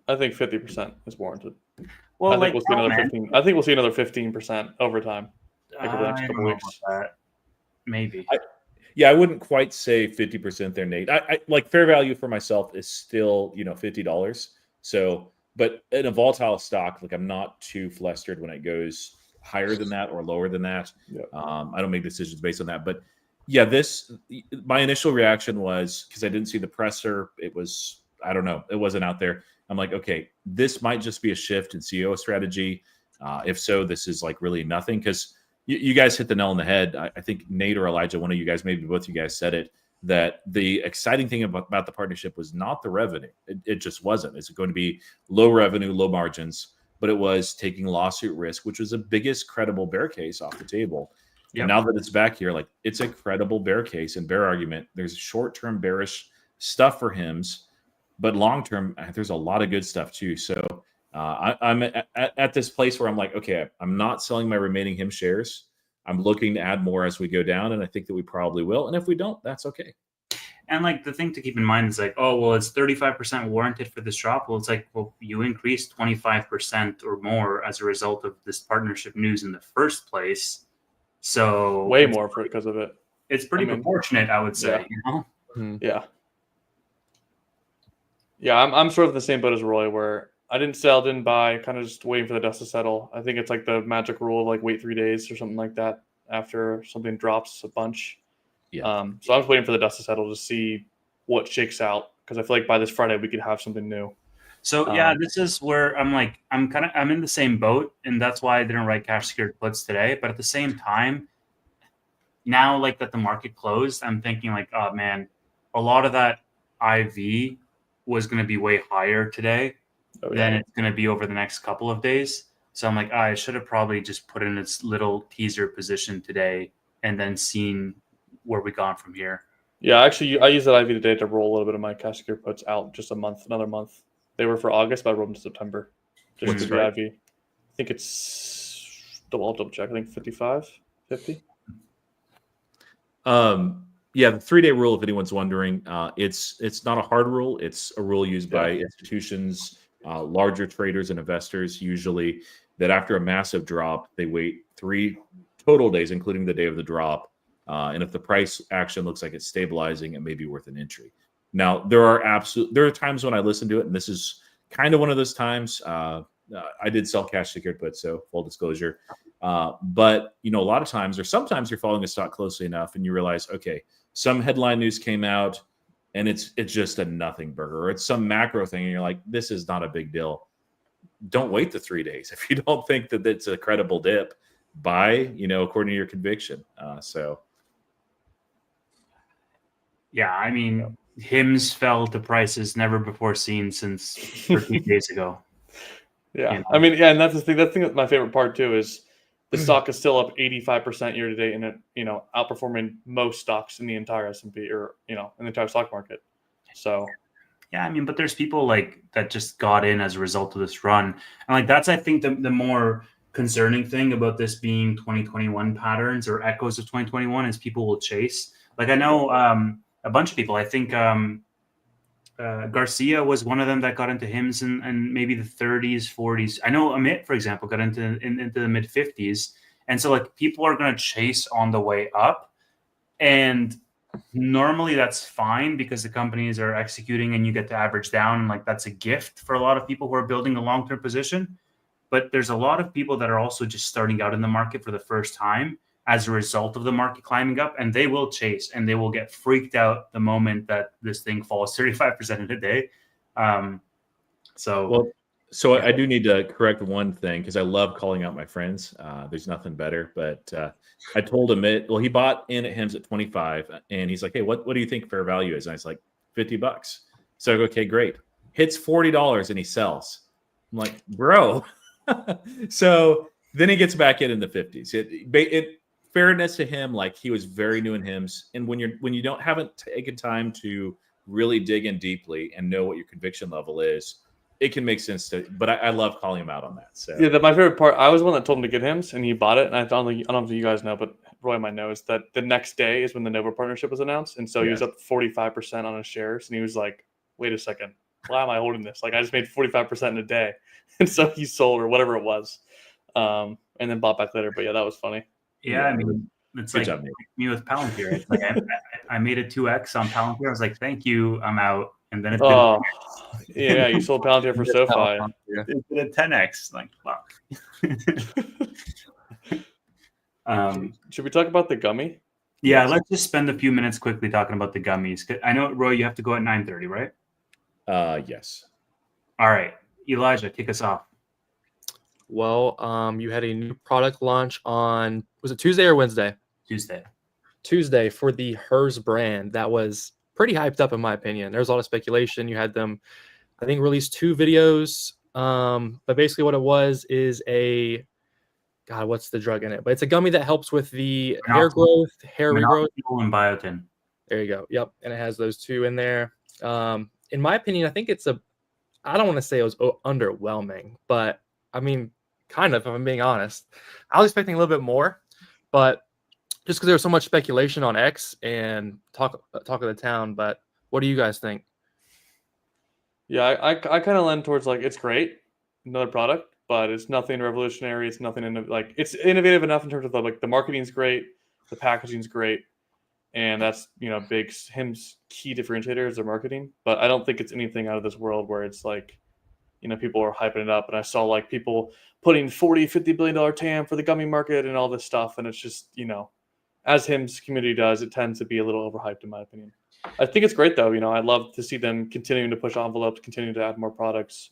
I think 50% is warranted. Well, I think we'll see another 15. I think we'll see another 15% over time. Like over the next couple weeks. Maybe. I wouldn't quite say 50% there, Nate. I like fair value for myself is still, $50. So, but in a volatile stock, like I'm not too flustered when it goes higher than that or lower than that. I don't make decisions based on that. But yeah, my initial reaction was because I didn't see the presser. It was, I don't know, it wasn't out there. I'm like, okay, this might just be a shift in CEO strategy. If so, this is like really nothing because you guys hit the nail on the head. I think Nate or Elijah, one of you guys, maybe both of you guys said it, that the exciting thing about the partnership was not the revenue. It just wasn't. It's going to be low revenue, low margins, but it was taking lawsuit risk, which was the biggest credible bear case off the table. Yep. And now that it's back here, like it's a credible bear case and bear argument. There's short-term bearish stuff for HIMS, but long-term, there's a lot of good stuff too. So I'm at this place where I'm like, okay, I'm not selling my remaining HIMS shares. I'm looking to add more as we go down, and I think that we probably will. And if we don't, that's okay. And like the thing to keep in mind is like, oh, well, it's 35% warranted for this drop. Well, it's like, well, you increased 25% or more as a result of this partnership news in the first place. So way more for because of it. It's pretty proportionate, I would say. Yeah. I'm sort of the same boat as Roy, where I didn't sell, didn't buy, kind of just waiting for the dust to settle. I think it's like the magic rule of like wait 3 days or something like that after something drops a bunch. So I'm just waiting for the dust to settle to see what shakes out because I feel like by this Friday we could have something new. So this is where I'm like I'm in the same boat, and that's why I didn't write cash secured puts today. But at the same time, now like that the market closed, I'm thinking like, oh man, a lot of that IV was going to be way higher today than it's going to be over the next couple of days. So I'm like, I should have probably just put in its little teaser position today and then seen where we gone from here. Yeah, actually, I used that IV today to roll a little bit of my cash secure puts out just another month. They were for August, but I rolled them to September. Just What's to the the IV. I think it's I'll double check. I think 55, 50. Yeah, the 3-day rule, if anyone's wondering, it's not a hard rule. It's a rule used by institutions, larger traders and investors usually, that after a massive drop, they wait 3 total days, including the day of the drop. And if the price action looks like it's stabilizing, it may be worth an entry. Now, there are times when I listen to it, and this is kind of one of those times. I did sell cash secured puts, so full disclosure. But a lot of times, or sometimes, you're following a stock closely enough, and you realize, okay, some headline news came out, and it's just a nothing burger, or it's some macro thing, and you're like, this is not a big deal. Don't wait the 3 days if you don't think that it's a credible dip. Buy, according to your conviction. Yeah, I mean, HIMS fell to prices never before seen since 13 days ago. Yeah, I mean, and that's the thing. That's my favorite part too is the stock is still up 85% year to date, and it outperforming most stocks in the entire S&P or in the entire stock market. So, yeah, I mean, but there's people like that just got in as a result of this run, and like that's I think the more concerning thing about this being 2021 patterns or echoes of 2021 is people will chase. Like I know a bunch of people. I think Garcia was one of them that got into HIMS and maybe the 30s, 40s. I know Amit, for example, got into the mid 50s. And so like people are going to chase on the way up. And normally that's fine because the companies are executing and you get to average down. And like that's a gift for a lot of people who are building a long-term position. But there's a lot of people that are also just starting out in the market for the first time as a result of the market climbing up, and they will chase and they will get freaked out the moment that this thing falls 35% in a day. So I do need to correct one thing because I love calling out my friends. There's nothing better, but I told him he bought in at HIMS at 25, and he's like, hey, what do you think fair value is? And I was like, $50. So I go, okay, great. Hits $40 and he sells. I'm like, bro. So then he gets back in the 50s. Fairness to him, like he was very new in HIMS, and when you haven't taken time to really dig in deeply and know what your conviction level is, it can make sense to. But I love calling him out on that. So yeah, my favorite part. I was the one that told him to get HIMS, and he bought it. And I don't know if you guys know, but Roy might know is that the next day is when the Novo partnership was announced, and so he was up 45% on his shares, and he was like, "Wait a second, why am I holding this? Like I just made 45% in a day," and so he sold or whatever it was, and then bought back later. But yeah, that was funny. Yeah, I mean, it's like me with Palantir. It's like I made a 2x on Palantir. I was like, "Thank you, I'm out." And then it's yeah, you sold Palantir for SoFi. It's been a 10x. Like, wow. Should we talk about the gummy? Yeah, let's just spend a few minutes quickly talking about the gummies. I know, Roy, you have to go at 9:30, right? Yes. All right, Elijah, kick us off. Well, you had a new product launch on, was it Tuesday or Wednesday? Tuesday for the HERS brand. That was pretty hyped up in my opinion. There's a lot of speculation. You had them, I think, release 2 videos. But basically what it was is what's the drug in it? But it's a gummy that helps with the hair growth, hair regrowth. And biotin. There you go. Yep. And it has those 2 in there. In my opinion, I think I don't want to say it was underwhelming, but I mean, kind of, if I'm being honest. I was expecting a little bit more, but just because there was so much speculation on X and talk of the town. But what do you guys think? Yeah, I kind of lend towards like it's great, another product, but it's nothing revolutionary. It's nothing it's innovative enough in terms of the marketing's great, the packaging's great, and that's big HIMS key differentiator is their marketing. But I don't think it's anything out of this world where it's like people are hyping it up, and I saw like people putting $40-50 billion TAM for the gummy market and all this stuff, and it's just as HIMS community does, it tends to be a little overhyped in my opinion. I think it's great though. I'd love to see them continuing to push envelopes, continuing to add more products,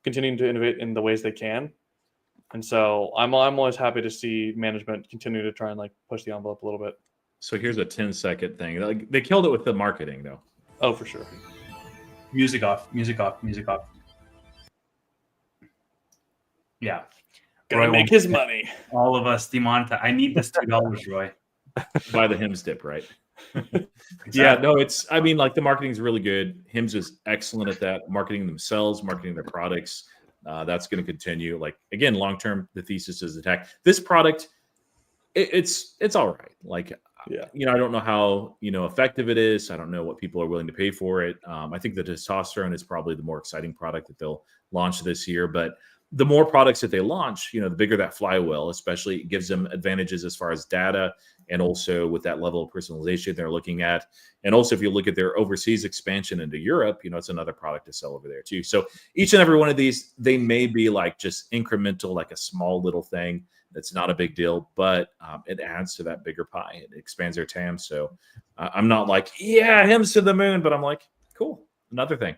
continuing to innovate in the ways they can, and so I'm always happy to see management continue to try and push the envelope a little bit. So here's a 10-second thing. They killed it with the marketing though. Oh, for sure. Music off. Yeah. Gotta make his money. All of us demonetize. I need this $2, Roy. Buy the HIMS dip, right? Yeah, no, I mean, like the marketing is really good. HIMS is excellent at that, marketing themselves, marketing their products. That's going to continue. Like, again, long term, the thesis is intact. This product, it's all right. Like, Yeah. I don't know how effective it is. I don't know what people are willing to pay for it. I think the testosterone is probably the more exciting product that they'll launch this year. But the more products that they launch, the bigger that flywheel. Especially, it gives them advantages as far as data, and also with that level of personalization they're looking at. And also, if you look at their overseas expansion into Europe, it's another product to sell over there too. So each and every one of these, they may be like just incremental, like a small little thing. That's not a big deal, but it adds to that bigger pie. It expands their TAM. So I'm not like, yeah, HIMS to the moon, but I'm like, cool, another thing.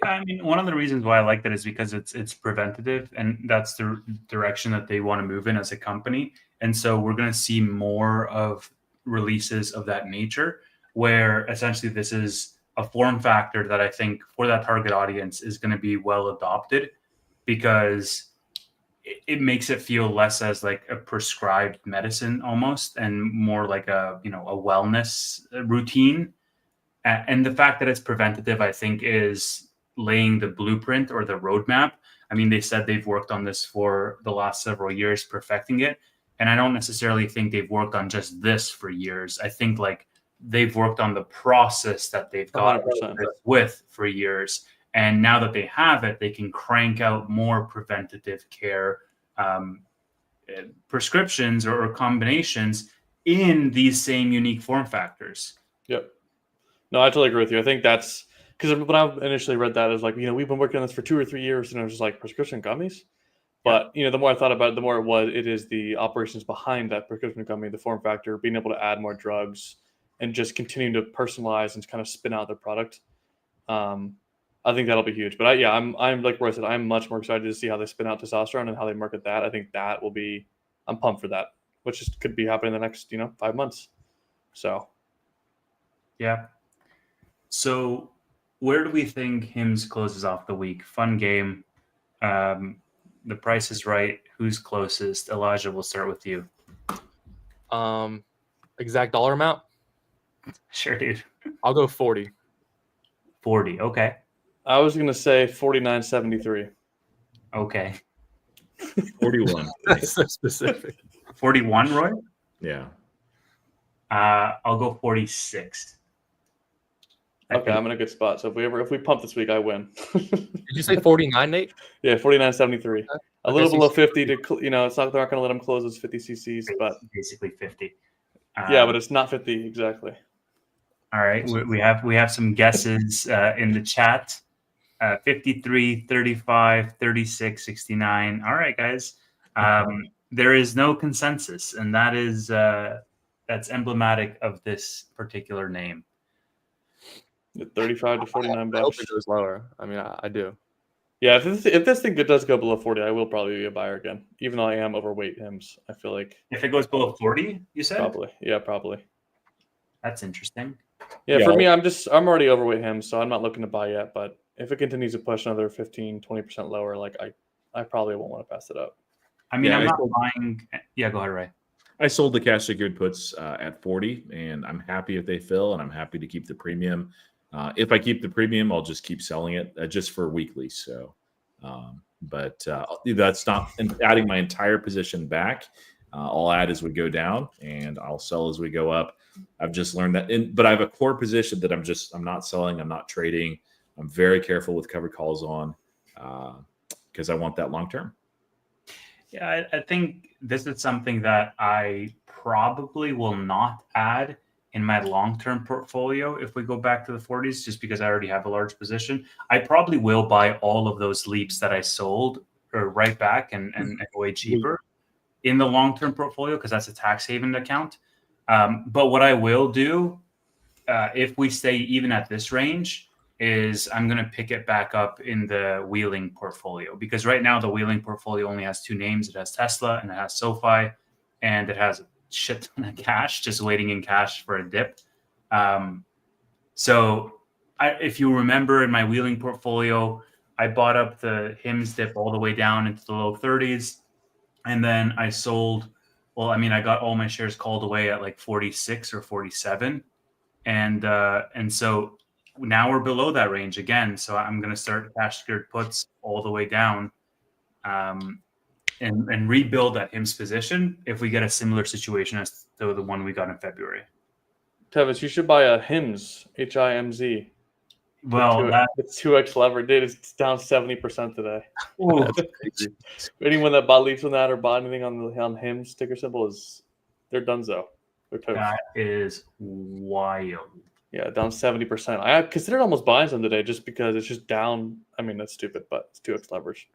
Yeah, I mean, one of the reasons why I like that is because it's preventative, and that's the direction that they want to move in as a company. And so we're going to see more of releases of that nature, where essentially this is a form factor that I think for that target audience is going to be well adopted, because it makes it feel less as like a prescribed medicine almost, and more like a wellness routine. And the fact that it's preventative, I think, is laying the blueprint or the roadmap. I mean, they said they've worked on this for the last several years, perfecting it. And I don't necessarily think they've worked on just this for years. I think like they've worked on the process that they've got 100%. with for years. And now that they have it, they can crank out more preventative care prescriptions or combinations in these same unique form factors. Yep. No, I totally agree with you. I think that's because when I initially read that, it was like, we've been working on this for 2 or 3 years, and I was just like, prescription gummies. But the more I thought about it, the more it is the operations behind that prescription gummy, the form factor, being able to add more drugs, and just continuing to personalize and kind of spin out their product. I think that'll be huge. But I'm like where I said, I'm much more excited to see how they spin out testosterone and how they market that. I think that will be, I'm pumped for that, which could be happening in the next 5 months. So yeah. So where do we think HIMS closes off the week? Fun game. The Price is Right. Who's closest? Elijah, we'll start with you. Exact dollar amount? Sure, dude. I'll go 40. 40. Okay. I was going to say 49.73. Okay. 41. That's so specific. 41, Roy? Yeah. I'll go 46. Okay, I'm in a good spot. So if we pump this week, I win. Did you say 49, Nate? Yeah, 49.73. A little below 50 to it's not, they're not going to let them close those 50 cc's, but basically 50. Yeah, but it's not 50 exactly. All right, we have some guesses in the chat. 53, 35, 36, 69. All right, guys. There is no consensus, and that is that's emblematic of this particular name. 35 to 49 I hope bucks. it goes lower. I mean, I do. Yeah, if this thing does go below 40, I will probably be a buyer again, even though I am overweight HIMS. I feel like If it goes below 40, you said? probably. Yeah, probably. That's interesting. Yeah, for me, I'm already overweight HIMS, so I'm not looking to buy yet. But if it continues to push another 15, 20% lower, like I probably won't want to pass it up. I mean, Yeah, I'm not buying. Yeah, go ahead, Ray. I sold the cash secured puts at 40, and I'm happy if they fill, and I'm happy to keep the premium. If I keep the premium, I'll just keep selling it just for weekly. So, but that's not adding my entire position back. I'll add as we go down, and I'll sell as we go up. I've just learned that. But I have a core position that I'm not selling. I'm not trading. I'm very careful with covered calls on because I want that long term. Yeah, I think this is something that I probably will not add in my long-term portfolio if we go back to the 40s, just because I already have a large position. I probably will buy all of those leaps that I sold or right back and way cheaper in the long-term portfolio, because that's a tax haven account. But what I will do, if we stay even at this range, is I'm going to pick it back up in the Wheeling portfolio, because right now the Wheeling portfolio only has two names. It has Tesla and it has SoFi, and it has a shit ton of cash just waiting in cash for a dip. So if you remember in my Wheeling portfolio, I bought up the HIMS dip all the way down into the low 30s. And then I sold, I got all my shares called away at like 46 or 47. and so now we're below that range again. So I'm going to start cash secured puts all the way down, and rebuild that HIMS position if we get a similar situation as to the one we got in February. Tevis, you should buy a HIMS, HIMZ. Well, it's 2x leverage. Dude, it's down 70% today. ooh, Anyone that bought leaps on that or bought anything on HIMS ticker symbol they're donezo. They're toast. that is wild. Yeah, down 70%. I considered almost buying some today just because it's just down. I mean, that's stupid, but it's 2x leverage.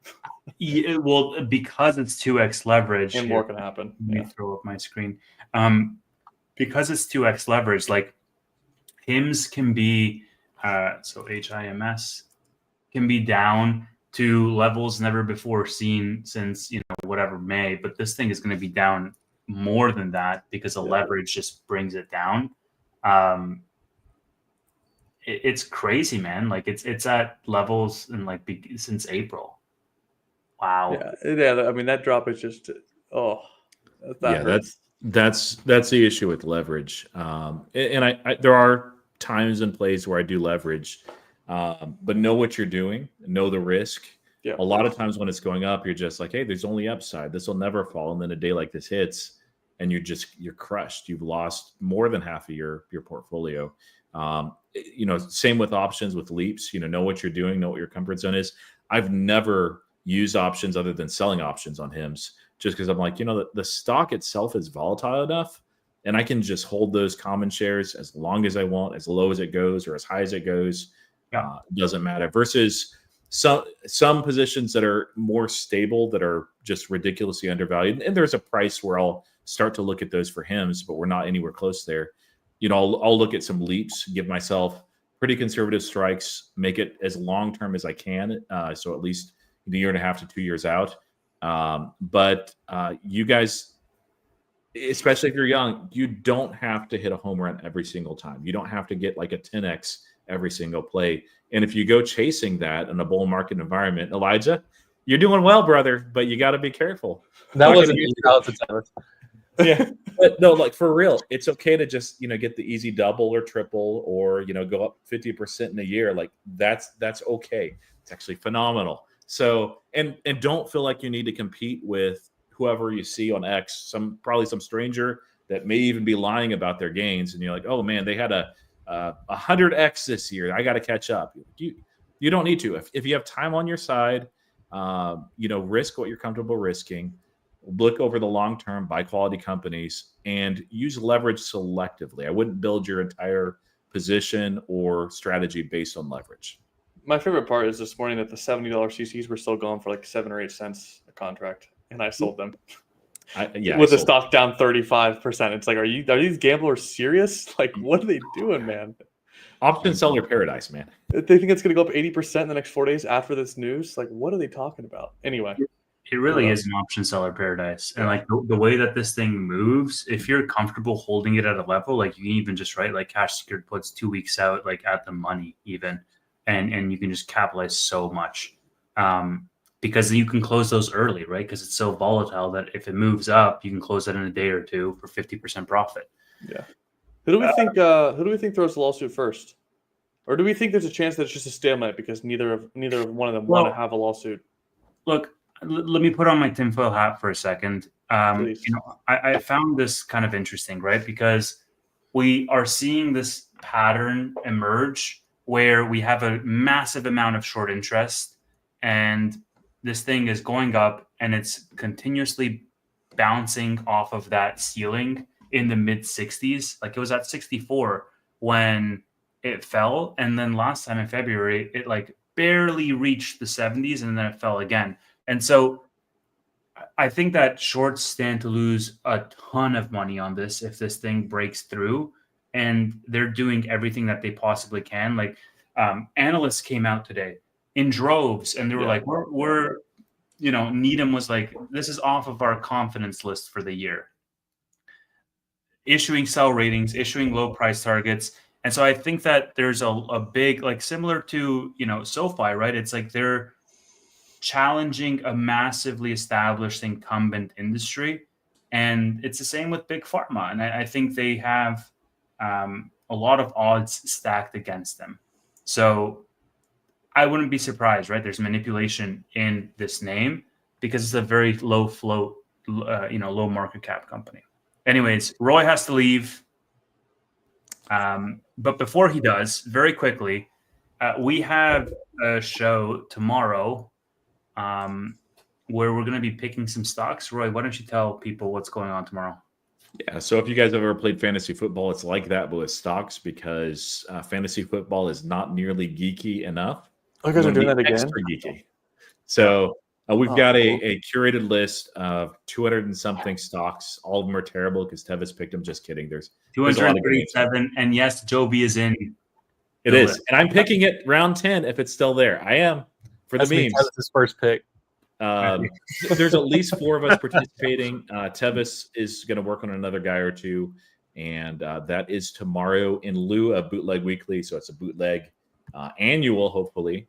Yeah, well, because it's 2x leverage, And more can happen. Let me throw up my screen. Because it's 2x leverage, like HIMS can be, so HIMS can be down to levels never before seen since, whatever May, but this thing is going to be down more than that because the leverage just brings it down. It's crazy, man. Like it's at levels in since April. Wow. Yeah. I mean, that drop is just that's the issue with leverage. And I there are times and plays where I do leverage, but know what you're doing, know the risk. Yeah. A lot of times when it's going up, you're just like, hey, there's only upside. This will never fall. And then a day like this hits, and you're crushed. You've lost more than half of your portfolio. Same with options, with leaps. Know what you're doing, know what your comfort zone is. I've never used options other than selling options on HIMS, just because I'm like, the stock itself is volatile enough, and I can just hold those common shares as long as I want, as low as it goes or as high as it goes. It doesn't matter. Versus some positions that are more stable, that are just ridiculously undervalued. And there's a price where I'll start to look at those for HIMS, but we're not anywhere close there. I'll look at some leaps, give myself pretty conservative strikes, make it as long-term as I can. So at least a year and a half to 2 years out. But you guys, especially if you're young, you don't have to hit a home run every single time. You don't have to get like a 10x every single play. And if you go chasing that in a bull market environment, Elijah, you're doing well, brother, but you got to be careful. That wasn't easy. Yeah, but no, like for real, it's okay to just get the easy double or triple, or go up 50% in a year. Like that's okay. It's actually phenomenal. So and don't feel like you need to compete with whoever you see on X, probably some stranger that may even be lying about their gains, and you're like, oh man, they had a 100x this year, I got to catch up. You don't need to. If you have time on your side, risk what you're comfortable risking. Look over the long term, buy quality companies, and use leverage selectively. I wouldn't build your entire position or strategy based on leverage. My favorite part is this morning that the $70 CCs were still going for like 7 or 8 cents a contract, and I sold them. With the stock down 35%. It's like, are these gamblers serious? Like, what are they doing, man? Option seller paradise, man. They think it's going to go up 80% in the next 4 days after this news. Like, what are they talking about? Anyway. It really is an option seller paradise. And like the way that this thing moves, if you're comfortable holding it at a level, like you can even just write like cash secured puts 2 weeks out, like at the money even, and you can just capitalize so much. Because you can close those early, right? Because it's so volatile that if it moves up, you can close it in a day or two for 50% profit. Yeah. Who do we think throws the lawsuit first? Or do we think there's a chance that it's just a stalemate because neither of one of them want to have a lawsuit? Look, let me put on my tinfoil hat for a second. I found this kind of interesting, right? Because we are seeing this pattern emerge where we have a massive amount of short interest, and this thing is going up and it's continuously bouncing off of that ceiling in the mid 60s. Like it was at 64 when it fell. And then last time in February, it like barely reached the 70s and then it fell again. And so I think that shorts stand to lose a ton of money on this if this thing breaks through, and they're doing everything that they possibly can. Like analysts came out today in droves, and they were like, we're Needham was like, this is off of our confidence list for the year. Issuing sell ratings, issuing low price targets. And so I think that there's a big, like similar to, SoFi, right? It's like they're challenging a massively established incumbent industry. And it's the same with Big Pharma. And I think they have a lot of odds stacked against them. So I wouldn't be surprised, right? There's manipulation in this name because it's a very low float, low market cap company. Anyways, Roy has to leave. But before he does, very quickly, we have a show tomorrow where we're going to be picking some stocks. Roy, why don't you tell people what's going on tomorrow? Yeah, so if you guys have ever played fantasy football, it's like that, but with stocks, because fantasy football is not nearly geeky enough. You guys are doing that again? Extra geeky. So we've got a curated list of 200 and something stocks. All of them are terrible because Tevis picked them. Just kidding. There's 237, and yes, Joby is in. It is, and I'm picking it round 10 if it's still there. I am for the memes. Tevis' first pick. There's at least 4 of us participating. Tevis is going to work on another guy or two, and that is tomorrow in lieu of Bootleg Weekly. So it's a bootleg annual, hopefully,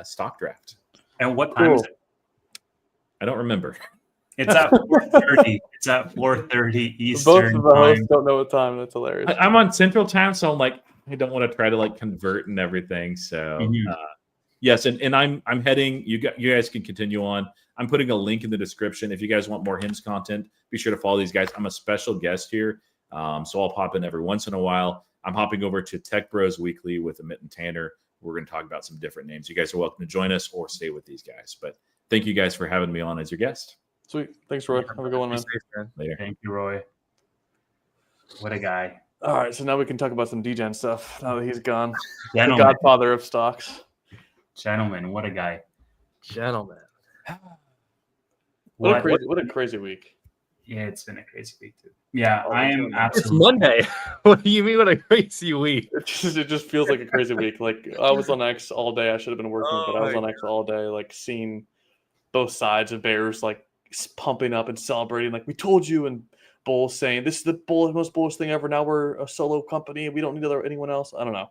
stock draft. And what time is it? I don't remember. It's at 4:30. It's at 4:30 Eastern. Both of the hosts don't know what time. That's hilarious. I'm on Central Time, so I'm like, I don't want to try to like convert and everything. So yes, and I'm heading. You guys can continue on. I'm putting a link in the description. If you guys want more HIMS content, be sure to follow these guys. I'm a special guest here, so I'll pop in every once in a while. I'm hopping over to Tech Bros Weekly with Amit and Tanner. We're going to talk about some different names. You guys are welcome to join us or stay with these guys. But thank you guys for having me on as your guest. Sweet. Thanks, Roy. Have a good one, man. Later. Thank you, Roy. What a guy. All right, so now we can talk about some DGen stuff now that he's gone. Gentlemen. The godfather of stocks. Gentlemen, what a guy. Gentlemen. What a crazy week. Yeah, it's been a crazy week, too. Yeah, I am It's absolutely. Monday. What do you mean what a crazy week? It just feels like a crazy week. Like, I was on X all day. I should have been working, but I was on X all day, like seeing both sides of bears like pumping up and celebrating. Like, we told you, and bulls saying this is the most bullish thing ever. Now we're a solo company. We don't need anyone else. I don't know.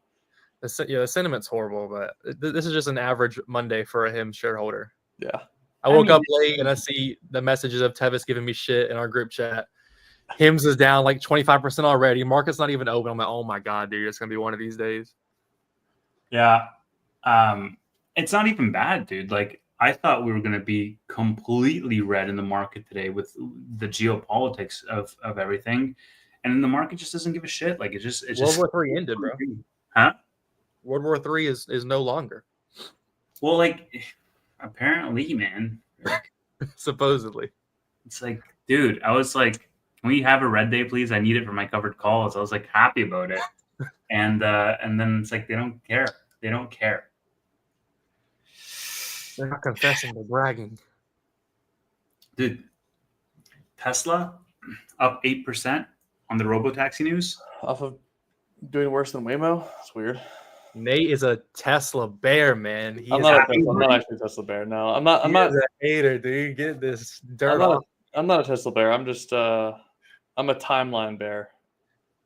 The sentiment's horrible, but this is just an average Monday for a HIMS shareholder. Yeah. I woke up late and I see the messages of Tevis giving me shit in our group chat. HIMS is down like 25% already. Market's not even open. I'm like, oh my God, dude, it's going to be one of these days. Yeah. It's not even bad, dude. Like, I thought we were going to be completely red in the market today with the geopolitics of everything. And then the market just doesn't give a shit. Like, World War III ended, bro. Huh? World War III is no longer. Well, like, apparently, man. Like, supposedly. It's like, dude, I was like, can we have a red day, please? I need it for my covered calls. I was like happy about it. And then it's like, they don't care. They don't care. They're not confessing, they're bragging. Dude, Tesla up 8% on the robotaxi news. Off of doing worse than Waymo. It's weird. Nate is a Tesla bear, man. I'm not actually a Tesla bear. No, I'm not a hater, dude. Get this dirt off. I'm not a Tesla bear. I'm just I'm a timeline bear.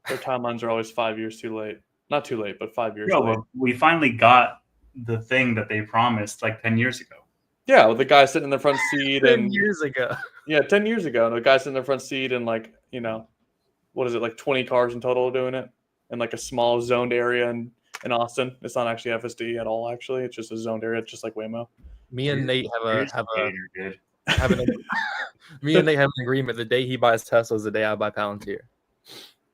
Their timelines are always 5 years too late. Not too late, but 5 years late. We finally got the thing that they promised like 10 years ago. Yeah, with the guy sitting in the front seat 10 years ago. Yeah, 10 years ago. And the guy sitting in the front seat and like, what is it, like 20 cars in total doing it in like a small zoned area in Austin. It's not actually FSD at all, actually. It's just a zoned area, just like Waymo. Me and Nate have an agreement. The day he buys Tesla is the day I buy Palantir.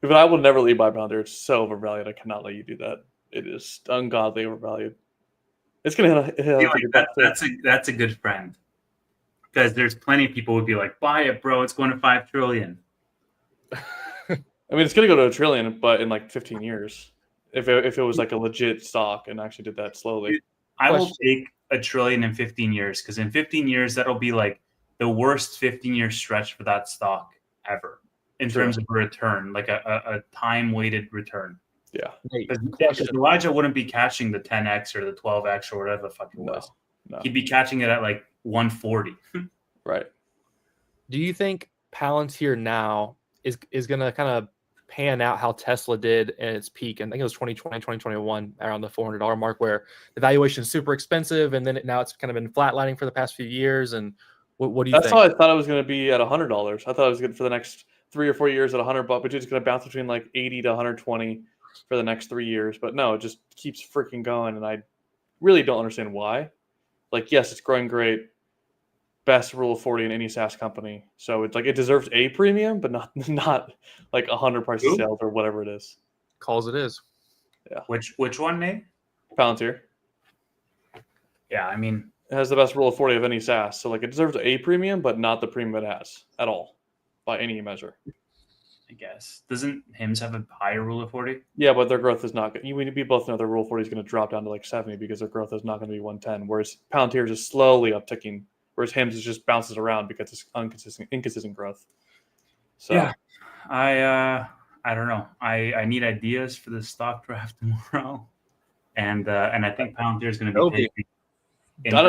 But I will never let you buy Palantir. It's so overvalued. I cannot let you do that. It is ungodly overvalued. It's gonna hit that's a good friend, because there's plenty of people who would be like, buy it, bro. It's going to $5 trillion. I mean, it's gonna go to $1 trillion, but in like 15 years, if it was like a legit stock and actually did that slowly. Dude, I will take $1 trillion in 15 years, because in 15 years that'll be like the worst 15-year stretch for that stock ever in terms of a return, like a time-weighted return. Yeah. Because Elijah wouldn't be catching the 10x or the 12x or whatever the fuck it was. No. He'd be catching it at like 140. Right. Do you think Palantir now is going to kind of pan out how Tesla did in its peak? And I think it was 2020, 2021, around the $400 mark, where the valuation is super expensive, and then now it's kind of been flatlining for the past few years. And what do you think? That's how I thought it was going to be at $100. I thought it was good for the next 3 or 4 years at $100, but it's going to bounce between like 80 to 120. for the next 3 years. But no, it just keeps freaking going, and I really don't understand why. Like, yes, it's growing great. Best Rule of 40 in any SaaS company. So it's like it deserves a premium, but not like 100 price of sales or whatever it is. Calls it is. Yeah. Which one, Nate? Palantir. Yeah, I mean, It has the best Rule of 40 of any SaaS. So like it deserves a premium, but not the premium it has at all by any measure. I guess. Doesn't HIMS have a higher Rule of 40? Yeah, but their growth is not good. We both know their Rule of 40 is going to drop down to like 70 because their growth is not going to be 110. Whereas Palantir is just slowly upticking. Whereas HIMS is just bounces around because it's inconsistent growth. So Yeah, I don't know. I need ideas for the stock draft tomorrow, and I think Palantir is going to be taking.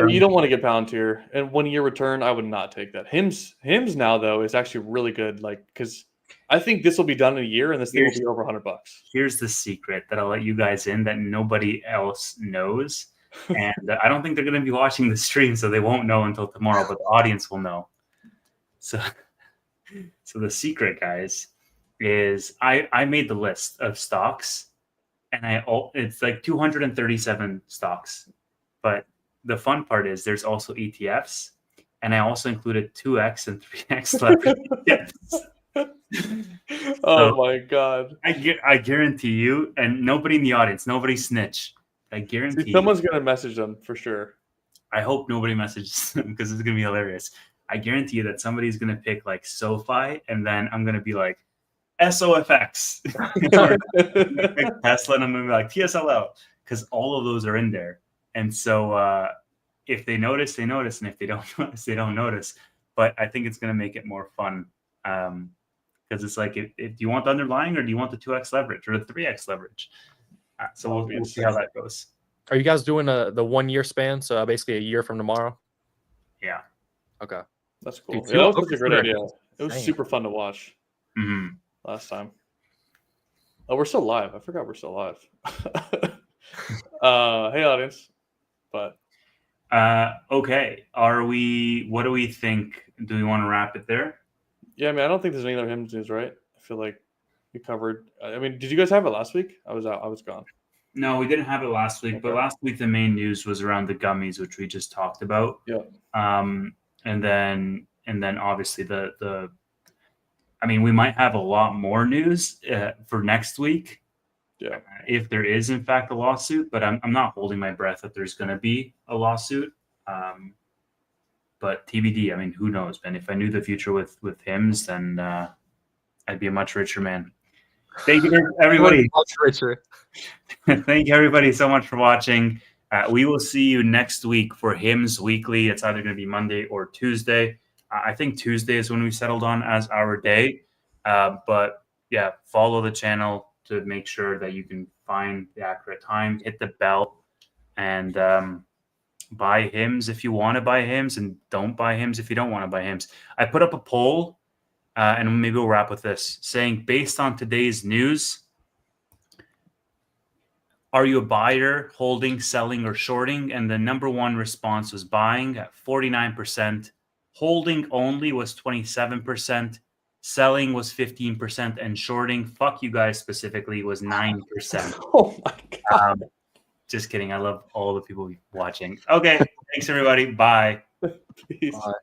you don't want to get Palantir and 1 year return. I would not take that. HIMS now though is actually really good. Like because I think this will be done in a year and this thing will be over $100. Here's the secret that I'll let you guys in that nobody else knows. And I don't think they're going to be watching the stream, so they won't know until tomorrow, but the audience will know. So the secret, guys, is I made the list of stocks, and it's like 237 stocks. But the fun part is there's also ETFs, and I also included 2x and 3x ETFs. Oh my god! I guarantee you, and nobody in the audience, nobody snitch. I guarantee someone's going to message them for sure. I hope nobody messages them because it's going to be hilarious. I guarantee you that somebody's going to pick like SoFi, and then I'm going to be like SOFX, Tesla, and I'm going to be like TSLO because all of those are in there. And so if they notice, they notice, and if they don't notice, they don't notice. But I think it's going to make it more fun because it's like, if do you want the underlying or do you want the 2x leverage or the 3x leverage? So we'll see how that goes. Are you guys doing the 1 year span? So basically a year from tomorrow? Yeah. Okay. That's cool. Dude, Yeah, that was a great idea. It was Dang. super fun to watch last time. Oh, we're still live. I forgot we're still live. Hey, audience. But okay. What do we think? Do we want to wrap it there? yeah, I mean, I don't think there's any other HIMS news, right? I feel like we covered. I mean, did you guys have it last week? I was out. I was gone. No, we didn't have it last week, but last week the main news was around the gummies, which we just talked about. Yeah. And then obviously the I mean, we might have a lot more news for next week. Yeah. If there is in fact a lawsuit, but I'm not holding my breath that there's going to be a lawsuit. But TBD. I mean, who knows, man? If I knew the future with HIMS, then I'd be a much richer man. Thank you, everybody. Much richer. Thank you, everybody, so much for watching. We will see you next week for HIMS Weekly. It's either going to be Monday or Tuesday. I think Tuesday is when we settled on as our day. But yeah, follow the channel to make sure that you can find the accurate time. Hit the bell and buy HIMS if you want to buy HIMS, and don't buy HIMS if you don't want to buy HIMS. I put up a poll. And maybe we'll wrap with this, saying based on today's news, are you a buyer, holding, selling, or shorting? And the number one response was buying at 49%. Holding only was 27%. Selling was 15%. And shorting, fuck you guys specifically, was 9%. Oh my god. Just kidding. I love all the people watching. Okay. Thanks, everybody. Bye. Peace. Bye.